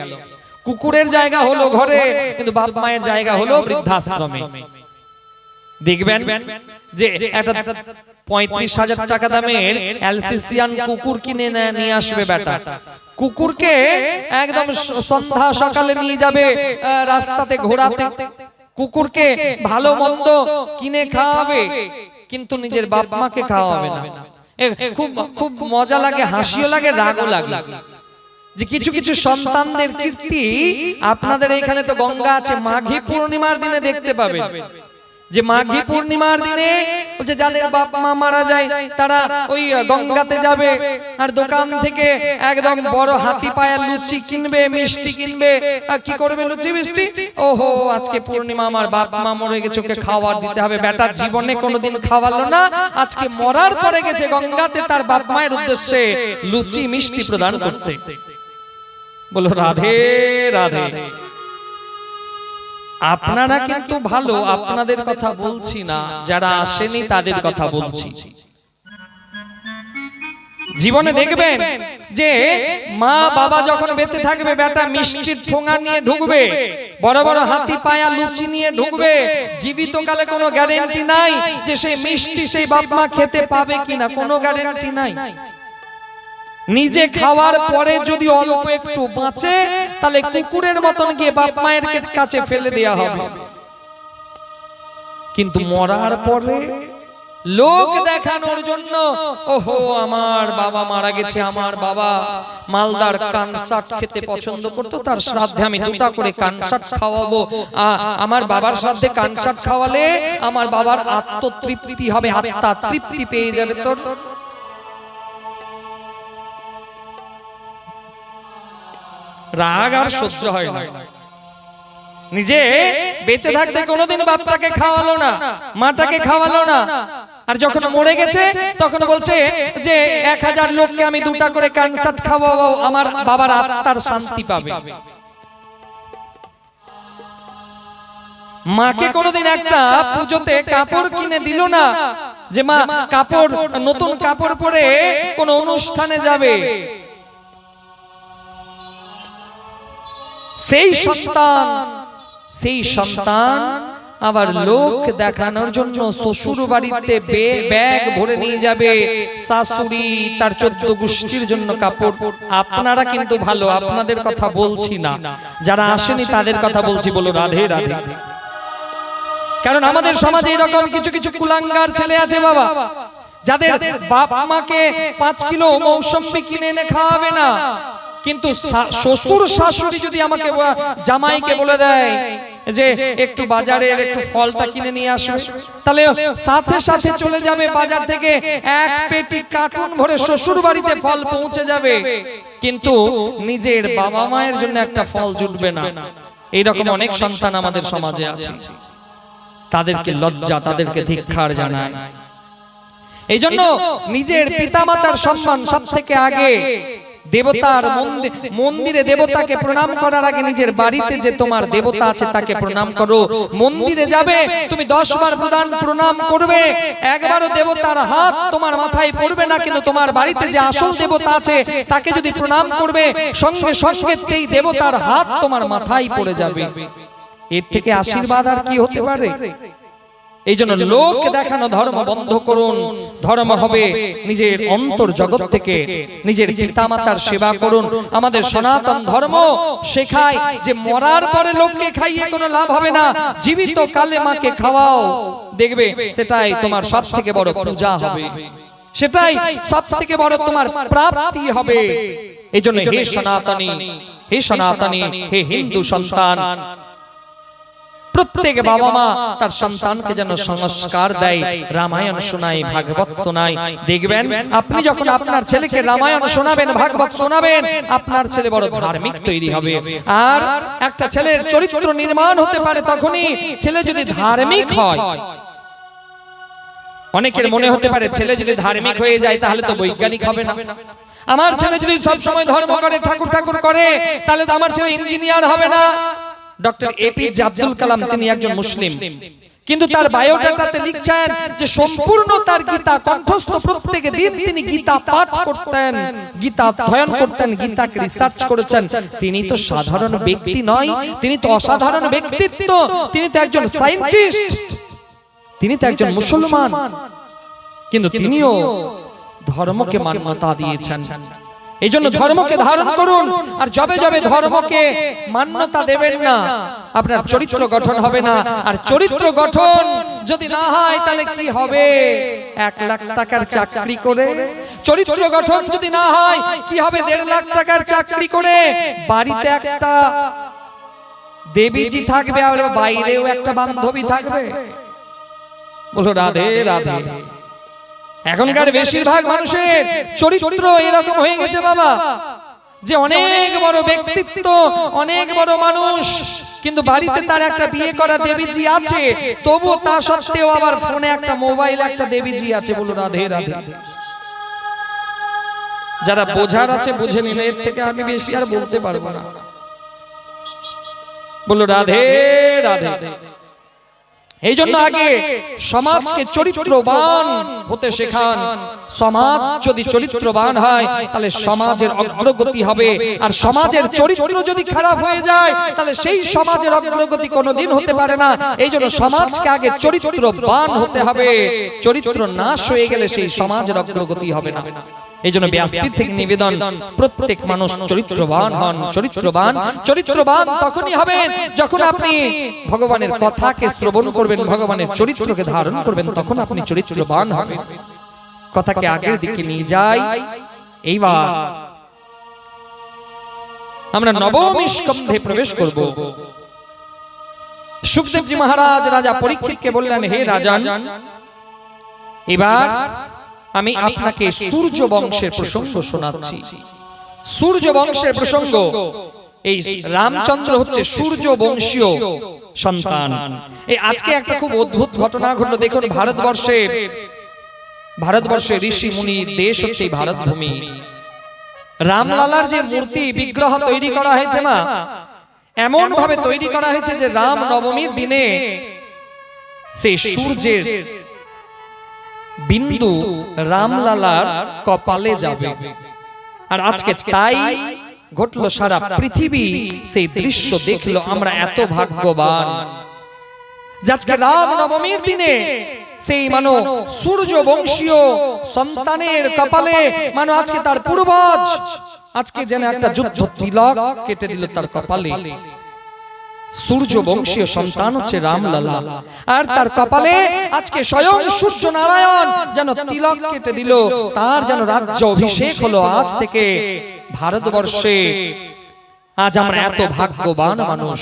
Speaker 1: কুকুরের জায়গা হলো ঘরে, কিন্তু বাবা মায়ের জায়গা হলো বৃদ্ধাশ্রমে। দেখবেন যে একটা 35,000 টাকা দামের অ্যালসেসিয়ান কুকুর কিনে নিয়ে আসবে বেটা। কুকুরকে একদম সন্ধ্যা সকালে নিয়ে যাবে রাস্তাতে ঘোরাতে, কুকুরকে ভালো মন্দ কিনে খাওয়াবে, কিন্তু নিজের বাপ মাকে খাওয়াবে না। খুব খুব মজা লাগে, হাসিও লাগে, রাগও লাগে যে কিছু কিছু সন্তানদের কীর্তি আপনাদের এখানে তো গঙ্গা আছে, মাঘী পূর্ণিমার দিনে দেখতে পাবেন যে মাঘী পূর্ণিমার দিনে বলছে যাদের বাপ মা মারা যায় তারা ওই গঙ্গাতে যাবে আর দোকান থেকে একদম বড় হাতি পায়ের লুচি কিনবে, মিষ্টি কিনবে। কি করবে লুচি মিষ্টি? ওহো আজকে পূর্ণিমা, আমার বাপ মা মরে গেছে, ওকে খাবার দিতে হবে। বেটা জীবনে কোনোদিন খাওয়ালো না, আজকে মরার পরে গেছে গঙ্গাতে তার বাপ মায়ের উদ্দেশ্যে লুচি মিষ্টি প্রদান করতে। বলো রাধে রাধে। আপনারা কিন্তু ভালো, আপনাদের কথা বলছি না, যারা আসেনি তাদের কথা বলছি। জীবনে দেখবেন যে মা বাবা যখন বেঁচে থাকবে, বেটা মিষ্টির ঠোঙা নিয়ে ঢুকবে, বড় বড় হাতি পায়া লুচি নিয়ে ঢুকবে, জীবিত কালে কোনো গ্যারান্টি নাই যে সেই মিষ্টি সেই বাপ মা খেতে পাবে কিনা, কোনো গ্যারান্টি নাই। নিজে খাওয়ার পরে যদি অল্প একটু বাঁচে, তাহলে কুকুরের মতন গিয়ে বাপ মায়ের কাছে ফেলে দেয়া হবে। কিন্তু মরার পরে লোক দেখানোর জন্য, ওহো আমার বাবা মারা গেছে, আমার বাবা মালদার কানসাট খেতে পছন্দ করতো, তার শ্রাদ্ধে আমি দুটা করে কানসাট খাওয়াবো, আমার বাবার শ্রাদ্ধে কানসাট খাওয়ালে আমার বাবার আত্মতৃপ্তি হবে, আত্মা তৃপ্তি পেয়ে যাবে। তোর রাগ আর সহ্য হয় না। নিজে বেঁচে থাকতে কোনোদিন বাপটাকে খাওয়ালো না, মাটাকে খাওয়ালো না, আর যখন মরে গেছে তখন বলছে যে 1000 লোককে আমি দুটা করে কানসাট খাওয়াবো, আমার বাবার আত্মার শান্তি পাবে। মাকে কোনোদিন একটা পুজোতে কাপড় কিনে দিল না, যে মা কাপড়, নতুন কাপড় পরে কোন অনুষ্ঠানে যাবে। সেই সন্তান আবার লোক দেখানোর জন্য শ্বশুর বাড়িতে ব্যাগ ভরে নিয়ে যাবে, শাশুড়ি তার 14 গোষ্ঠীর জন্য কাপড়। আপনারা কিন্তু ভালো, আপনাদের কথা বলছি না, যারা আসেনি তাদের কথা বলছি। বলো রাধে রাধে। কারণ আমাদের সমাজে এরকম কিছু কিছু কুলাঙ্গার ছেলে আছে বাবা, যাদের বাপ মাকে 5 কিলো মৌসম্বি কিনে এনে খাওয়াবে না, কিন্তু শ্বশুর শাশুড়ি যদি আমাকে জামাইকে বলে দেয় যে একটু বাজারের একটু ফলটা কিনে নিয়ে আসবে, তাহলে সাথে সাথে চলে যাবে বাজার থেকে, 1 পেটি কার্টুন ভরে শ্বশুর বাড়িতে ফল পৌঁছে যাবে, কিন্তু নিজের বাবা মায়ের জন্য একটা ফল জুটবে না। এইরকম অনেক সন্তান আমাদের সমাজে আছে, তাদেরকে লজ্জা, তাদেরকে ধিক্কার জানায়। এই জন্য নিজের পিতামাতার সম্মান সব থেকে আগে। দেবতার মন্দিরে দেবতাকে প্রণাম করার আগে নিজের বাড়িতে যে তোমার দেবতা আছে তাকে প্রণাম করো। মন্দিরে যাবে তুমি 10 বার প্রণাম করবে, একবারও দেবতার হাত তোমার মাথায় পড়বে না, কিন্তু তোমার বাড়িতে যে আসল দেবতা আছে তাকে যদি প্রণাম করবে, সঙ্গে সঙ্গে সেই দেবতার হাত তোমার মাথায় পড়ে যাবে। এর থেকে আশীর্বাদ আর কি হতে পারে? এই জন্য লোক দেখানো ধর্ম বন্ধ করুন। ধর্ম হবে নিজের অন্তর জগৎ থেকে, নিজের পিতামাতার সেবা করুন। আমাদের সনাতন ধর্ম শেখায় যে মরার পরে লোককে খাইয়ে কোনো লাভ হবে না, জীবিত কালে মাকে খাওয়াও, দেখবে সেটাই তোমার সব থেকে বড় পূজা হবে, সেটাই সব থেকে বড় তোমার প্রাপ্তি হবে। এই জন্য হে সনাতনী, হে সনাতনী, হে হিন্দু সন্তান, প্রত্যেক বাবা মা তার সন্তানকে যেন সংস্কার দেয়, রামায়ণ শোনায়, ভাগবত শোনায়। দেখবেন আপনি যখন আপনার ছেলেকে রামায়ণ শোনাবেন, ভাগবত শোনাবেন, আপনার ছেলে বড় ধার্মিক তৈরি হবে। আর একটা ছেলের চরিত্র নির্মাণ হতে পারে তখনই ছেলে যদি ধার্মিক হয়। অনেকের মনে হতে পারে ছেলে যদি ধার্মিক হয়ে যায় তাহলে তো বৈজ্ঞানিক হবে না। আমার ছেলে যদি সব সময় ধর্ম করে, ঠাকুর ঠাকুর করে, তাহলে তো আমার ছেলে ইঞ্জিনিয়ার হবে না। ডক্টর এপিজে আব্দুল কালাম তিনি একজন মুসলিম, কিন্তু তার বায়োডাটাতে লিখছেন যে সম্পূর্ণ তার গীতা কণ্ঠস্থ, প্রত্যেক দিন তিনি গীতা পাঠ করতেন, গীতা অধ্যয়ন করতেন, গীতাকে রিসার্চ করেছেন। তিনি তো সাধারণ ব্যক্তি নয়, তিনি তো অসাধারণ ব্যক্তিত্ব, তিনি তো একজন সায়েন্টিস্ট, তিনি তো একজন মুসলমান, কিন্তু তিনিও ধর্মকে মান্যতা দিয়েছেন। এই জন্য ধর্মকে ধারণ করুন, আর যবে যবে ধর্মকে মান্যতা দেবেন না আপনার চরিত্র গঠন হবে না। আর চরিত্র গঠন যদি না হয় তাহলে কি হবে? 1 লাখ টাকার চাকরি করে চরিত্র গঠন যদি না হয় কি হবে? 1.5 লাখ টাকার চাকরি করে বাড়িতে একটা দেবীজি থাকবে আর বাইরেও একটা বান্ধবী থাকবে। বলো রাধে রাধে। এখনকার বেশিরভাগ মানুষের চরিত্র এরকম হয়ে গেছে বাবা, যে অনেক বড় ব্যক্তিত্ব, অনেক বড় মানুষ, কিন্তু বাড়িতে তার একটা বিয়ে করা দেবীজি আছে, তবু তা সত্ত্বেও আবার ফোনে একটা মোবাইল একটা দেবীজি আছে। বলো রাধে রাধে। যারা বোঝার আছে বুঝে নিলে, এর থেকে আমি বেশি আর বলতে পারবো না। বলল রাধে রাধে। এই জন্য আগে সমাজকে চরিত্রবান হতে শেখান। সমাজ যদি চরিত্রবান হয় তাহলে সমাজের অগ্রগতি হবে, আর সমাজের চরিত্র যদি খারাপ হয়ে যায় তাহলে সেই সমাজের অগ্রগতি কোনোদিন হতে পারে না। এই জন্য সমাজকে আগে চরিত্রবান হতে হবে, চরিত্র নাশ হয়ে গেলে সেই সমাজের অগ্রগতি হবে না। এই জন্য ব্যাসপীঠ থেকে নিবেদন, প্রত্যেক মানুষ চরিত্রবান হন। চরিত্রবান তখনই হবেন যখন আপনি ভগবানের কথাকে শ্রবণ করবেন, ভগবানের চরিত্রকে ধারণ করবেন, তখন আপনি চরিত্রবান হবেন। কথাকে আগের দিকে নিয়ে যাই। এইবার আমরা নবম স্কন্ধে প্রবেশ করব। সুখদেবজি মহারাজ রাজা পরীক্ষিতকে বললেন, হে রাজন, এবার আমি আপনাকে সূর্য বংশের প্রসঙ্গ শোনাচ্ছি। সূর্য বংশের প্রসঙ্গ, এই রামচন্দ্র হচ্ছে সূর্য বংশীয় সন্তান। এই আজকে একটা খুব অদ্ভুত ঘটনা ঘটলো। দেখুন, ভারতবর্ষে ঋষি মুনি দেশ হচ্ছে এই ভারতভূমি। রামলালার যে মূর্তি বিগ্রহ তৈরি করা হয়েছে না, এমন ভাবে তৈরি করা হয়েছে যে রাম নবমীর দিনে সেই সূর্যের বিন্দু রামলালার কপালে যাবে। আর আজকে তাই ঘটলো, সারা পৃথিবী সেই দৃশ্য দেখলো। আমরা এত ভাগ্যবান আজকে রাম নবমীর দিনে সেই মানো সূর্য বংশীয় সন্তানের কপালে, মানো আজকে তার পূর্বজ আজকে যেন একটা যুদ্ধ তিলক কেটে দিল তার কপালে। সূর্য বংশীয় সন্তান হচ্ছে রামলালা, আর তার কপালে আজকে স্বয়ং সূর্য নারায়ণ যেন তিলক কেটে দিল, তার যেন রাজ্য অভিষেক হলো আজ থেকে ভারতবর্ষে। আজ আমরা এত ভাগ্যবান মানুষ।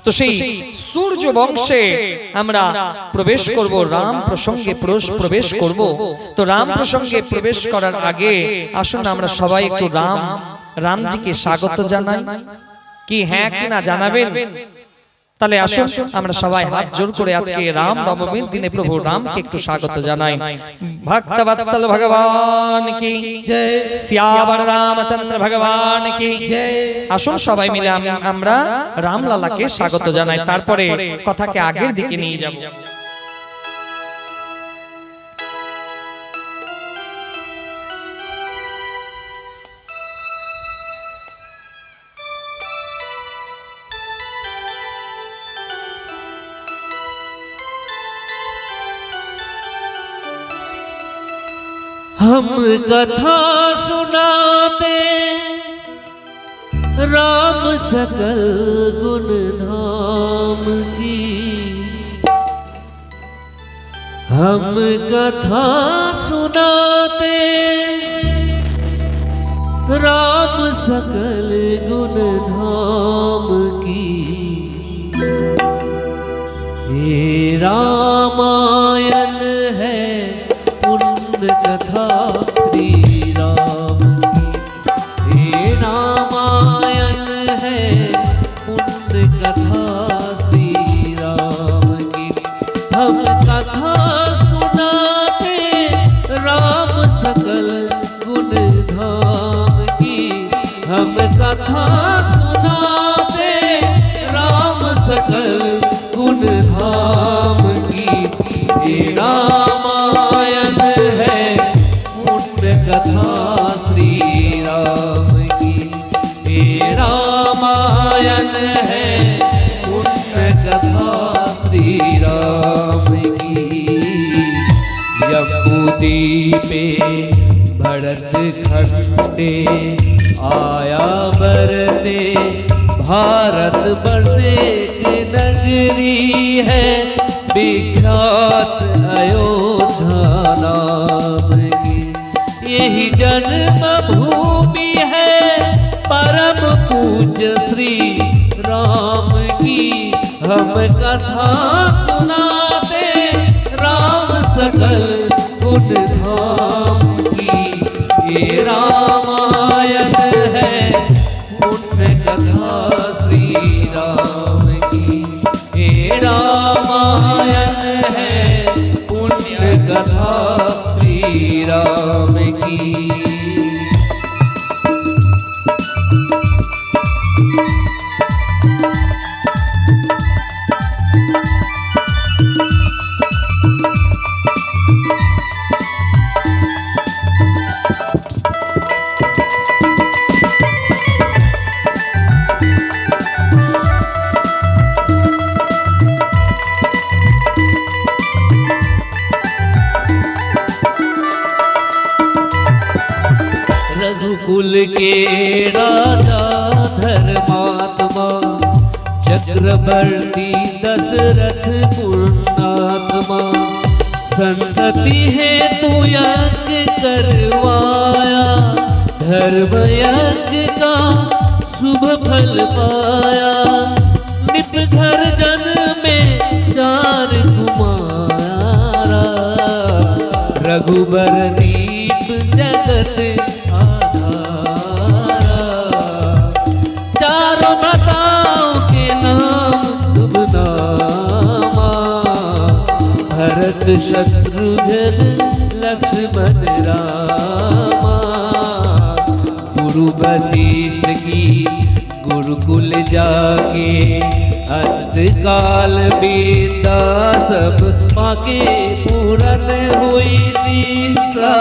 Speaker 1: তো সেই সূর্য বংশে আমরা প্রবেশ করব, রাম প্রসঙ্গে প্রবেশ করব। তো রাম প্রসঙ্গে প্রবেশ করার আগে আসুন আমরা সবাই একটু রামজিকে স্বাগত জানাই। কি হ্যাঁ কি না জানাবেন? তাহলে আসুন আমরা সবাই হাত জোর করে আজকে রাম নবমীর দিনে প্রভু রামকে একটু স্বাগত জানাই। ভক্তবৎসল ভগবান কি জয়, শ্যামল রামচন্দ্র ভগবান কি জয়। আসুন সবাই মিলে আমরা রামলালাকে স্বাগত জানাই, তারপরে কথাকে আগের দিকে নিয়ে যাব।
Speaker 2: हम कथा सुनाते राम सकल गुण धाम की। हम कथा सुनाते राम सकल गुण धाम की। ये रामायण है पुण्य कथा श्री राम की। ये रामायण है पुण्य कथा श्री राम की। हम कथा सुनाते राम सकल गुण धाम की। हम कथा सुनाते राम सकल गुण धाम की। ये रामायण है पुण्य कथा श्री राम की। ये रामायण है पुण्य कथा श्री राम की। यमुदीपे भरत खंडे आया बरते। भारत वर्षे की नगरी है विख्यात अयोध्या नाम की। यही जन्म भूमि है परम पूज्य श्री राम की। हम कथा सुनाते राम सकल गुण धाम की। ये रामायण है पुण्य कथा श्री राम की। ये रामायण है पुण्य कथा श्री राम की। रघुकुल के राजा धर्मात्मा चक्रवर्ती दशरथ पुण्यात्मा संतति है तू यज्ञ करवाया धर्म यज्ञ का शुभ फल पाया निप घर जन में 4 कुमारा रघुबर दीप जगत आधारा चारों माताओं के नाम शुभ नामा भरत शत्रुघ्न लक्ष्मण रामा गुरु वशिष्ठ की गुरुकुल जाके अंतकाल बीता सब पाके पूरन हुई सीसा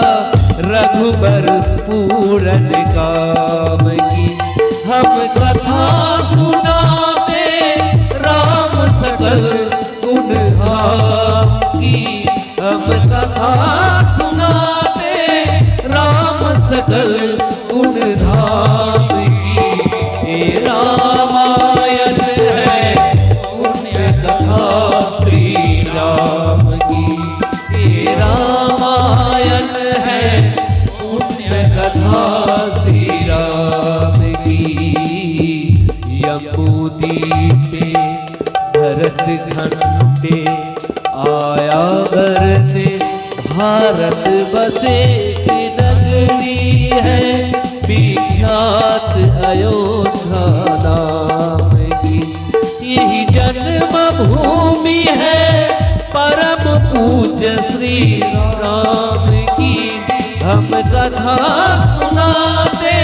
Speaker 2: रघुबर पूरन काम की हम कथा सुनाते राम सकल गुण धाम की हम कथा सुनाते राम सकल गुण धाम की हे रामायण है पुण्य कथा श्री राम की हे रामायण है पुण्य कथा श्री राम की यमुदीपे भरत घंटे आया भरते भारत बसे की नगरी है विख्यात अयोध्या नाम की यही जन्म भूमि है परम पूज्य श्री राम की हम कथा सुनाते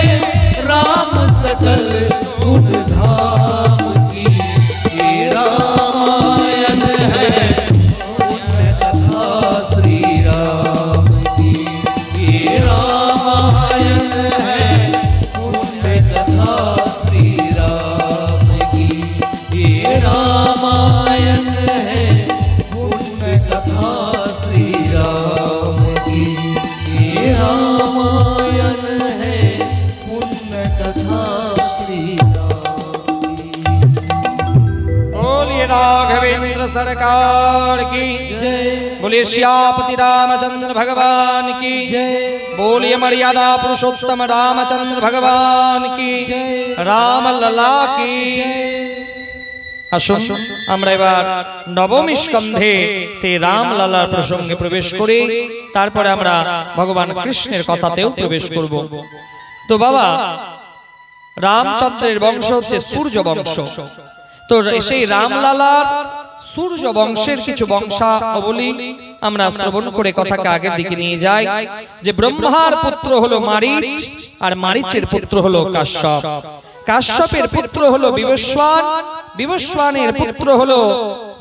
Speaker 2: राम सकल गुण धाम की हे रामायण है पुण्य कथा श्री राम की हे रामायण है पुण्य कथा श्री राम की हे रामायण है पुण्य कथा श्री राम की हे रामायण है पुण्य कथा श्री राम की
Speaker 1: बोलिए राघवेंद्र सरकार की
Speaker 3: जय
Speaker 1: बोलिए श्यापति रामचंद्र भगवान की
Speaker 3: जय
Speaker 1: बोलिए मर्यादा पुरुषोत्तम रामचंद्र भगवान की
Speaker 3: जय
Speaker 1: राम लला की আসুন আমরা এবার নবম স্কন্ধে সেই রাম লালার প্রসঙ্গে প্রবেশ করি তারপরে আমরা ভগবান কৃষ্ণের কথাতেও প্রবেশ করব তো বাবা রামচন্দ্রের বংশ হচ্ছে সূর্য বংশ তো সেই রামলালার সূর্য বংশের কিছু বংশাবলী আমরা শ্রবণ করে কথাকে আগের দিকে নিয়ে যাই যে ব্রহ্মার পুত্র হলো মারীচ আর মারীচের পুত্র হলো কাশ্যপ কাশ্যপের পুত্র হলো বিবস্বান বিবস্বানের পুত্র হলো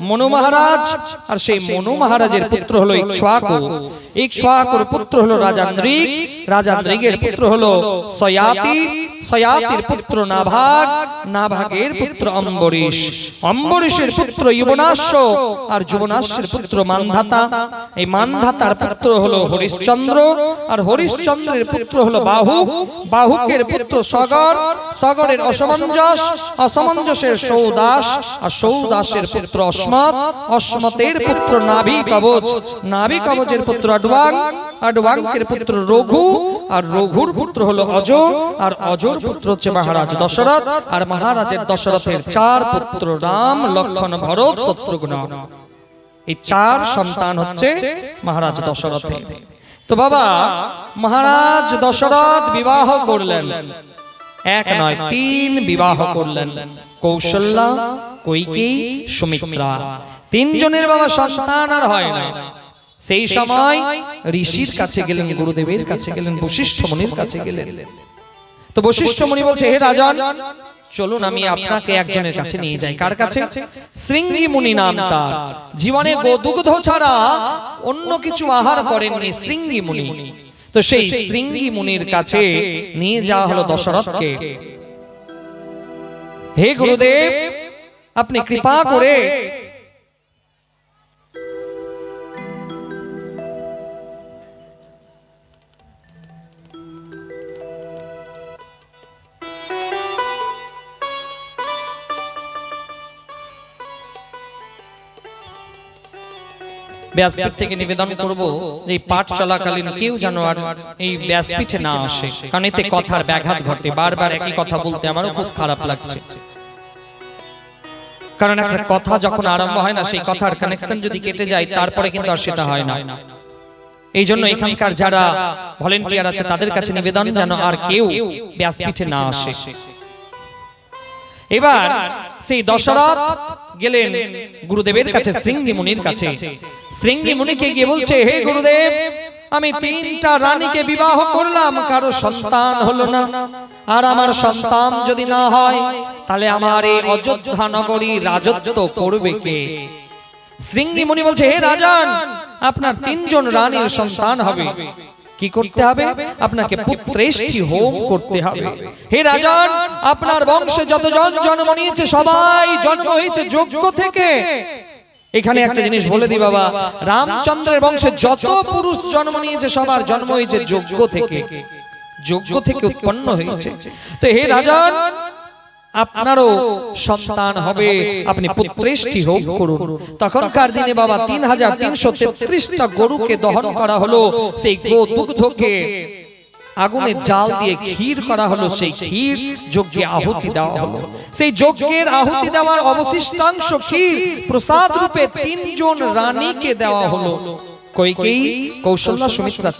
Speaker 1: মনু মহারাজ আর সেই মনু মহারাজের পুত্র হলো ইক্ষ্বাকু ইক্ষ্বাকুর পুত্র হলো রাজান্দ্রিক রাজান্দ্রিকের পুত্র হলো সয়াতি সয়াতির পুত্র নাভাগ নাভাগের পুত্র অম্বরীশ অম্বরীশের পুত্র যুবনাশ্য আর যুবনাশ্যের পুত্র মান্ধাতা এই মান্ধাতার পুত্র হলো হরিশ্চন্দ্র আর হরিশ্চন্দ্রের পুত্র হলো বাহুক বাহুকের পুত্র সগর সগরের অসমঞ্জস অসমঞ্জসের সৌদাস আর সৌদাসের পুত্র অস্মৎ অস্মতের পুত্র নাভি কবচ নাভি কবচের পুত্র আডবাং আডবাঙ্কের পুত্র রঘু আর রঘুর পুত্র হলো অজ আর অজর পুত্র হচ্ছে মহারাজ দশরথ আর মহারাজের দশরথের 4 পুত্র রাম লক্ষ্মণ ভরত শত্রুঘ্ন এই 4 সন্তান হচ্ছে মহারাজ দশরথের তো বাবা মহারাজ দশরথ বিবাহ করলেন এক নয় 3 বিবাহ করলেন কৌশল্যা কৈকেয়ী সুমিত্রা 3 জনের বাবা সন্তান আর হয় না সেই সময় ঋষির কাছে গেলেন গুরুদেবের কাছে গেলেন বশিষ্ঠ মুনির কাছে গেলেন তো বশিষ্ঠ মুনি বলছে হে রাজন চলুন আমি আপনাকে একজনের কাছে নিয়ে যাই কার কাছে শৃঙ্গী মুনি নাম তার জীবনে গোদুগ্ধ ছাড়া অন্য কিছু আহার করেননি শৃঙ্গী মুনি তো সেই শৃঙ্গী মুনির কাছে নিয়ে যাওয়া হলো দশরথকে হে গুরুদেব আপনি কৃপা করে ব্যাসপীঠ থেকে নিবেদন করব যে এই পাঠ চলাকালীন কেউ যেন আর এই ব্যাসপীঠে না আসে, কারণ এতে কথার ব্যাঘাত ঘটে। বারবার একই কথা বলতে আমারও খুব খারাপ লাগছে, কারণ একটা কথা যখন আরম্ভ হয় না, সেই কথার কানেকশন যদি কেটে যায় তারপরে কিন্তু আর সেটা হয় না। এই জন্য এখানকার যারা ভলেন্টিয়ার আছে তাদের কাছে নিবেদন যেন আর কেউ ব্যাসপীঠে না আসে। এবার সেই দশরথ গেলেন গুরুদেবের কাছে, শৃঙ্গি মুনির কাছে। শৃঙ্গি মুনিকে গিয়ে বলছে, হে গুরুদেব, আমি 3টা রানীকে বিবাহ করলাম, কারো সন্তান হলো না, আর আমার সন্তান যদি না হয় তাহলে আমার এই অযোধ্যা নগরী রাজত্ব করবে কে? শৃঙ্গি মুনি বলছে, হে রাজন, আপনার 3জন রানীর সন্তান হবে। কি করতে হবে? আপনাকে পুত্রেষ্টি হোম করতে হবে। হে রাজন, আপনার বংশে যতজন জন্ম নিয়েছে সবাই জন্ম হয়েছে যজ্ঞ থেকে। এখানে একটা জিনিস বলে দি বাবা, রামচন্দ্রের বংশে যত পুরুষ জন্ম নিয়েছে সবার জন্ম হয়েছে যজ্ঞ থেকে, যজ্ঞ থেকে উৎপন্ন হয়েছে। তো হে রাজন, আপনারও সন্তান হবে, আপনি পুত্রেষ্টি হোম করুন। তখনকার দিনে বাবা 3333টা গরুকে দহন করা হলো, সেই গোদুগ্ধকে আগুনে জাল দিয়ে ক্ষীর করা হলো, সেই ক্ষীর যজ্ঞে আহুতি দেওয়া হলো। সেই যজ্ঞের আহুতি দেওয়ার অবশিষ্টাংশ ক্ষীর প্রসাদ রূপে 3জন রানীকে দেওয়া হলো। কইকেয়ী, কৌশল্যা, সুমিত্রা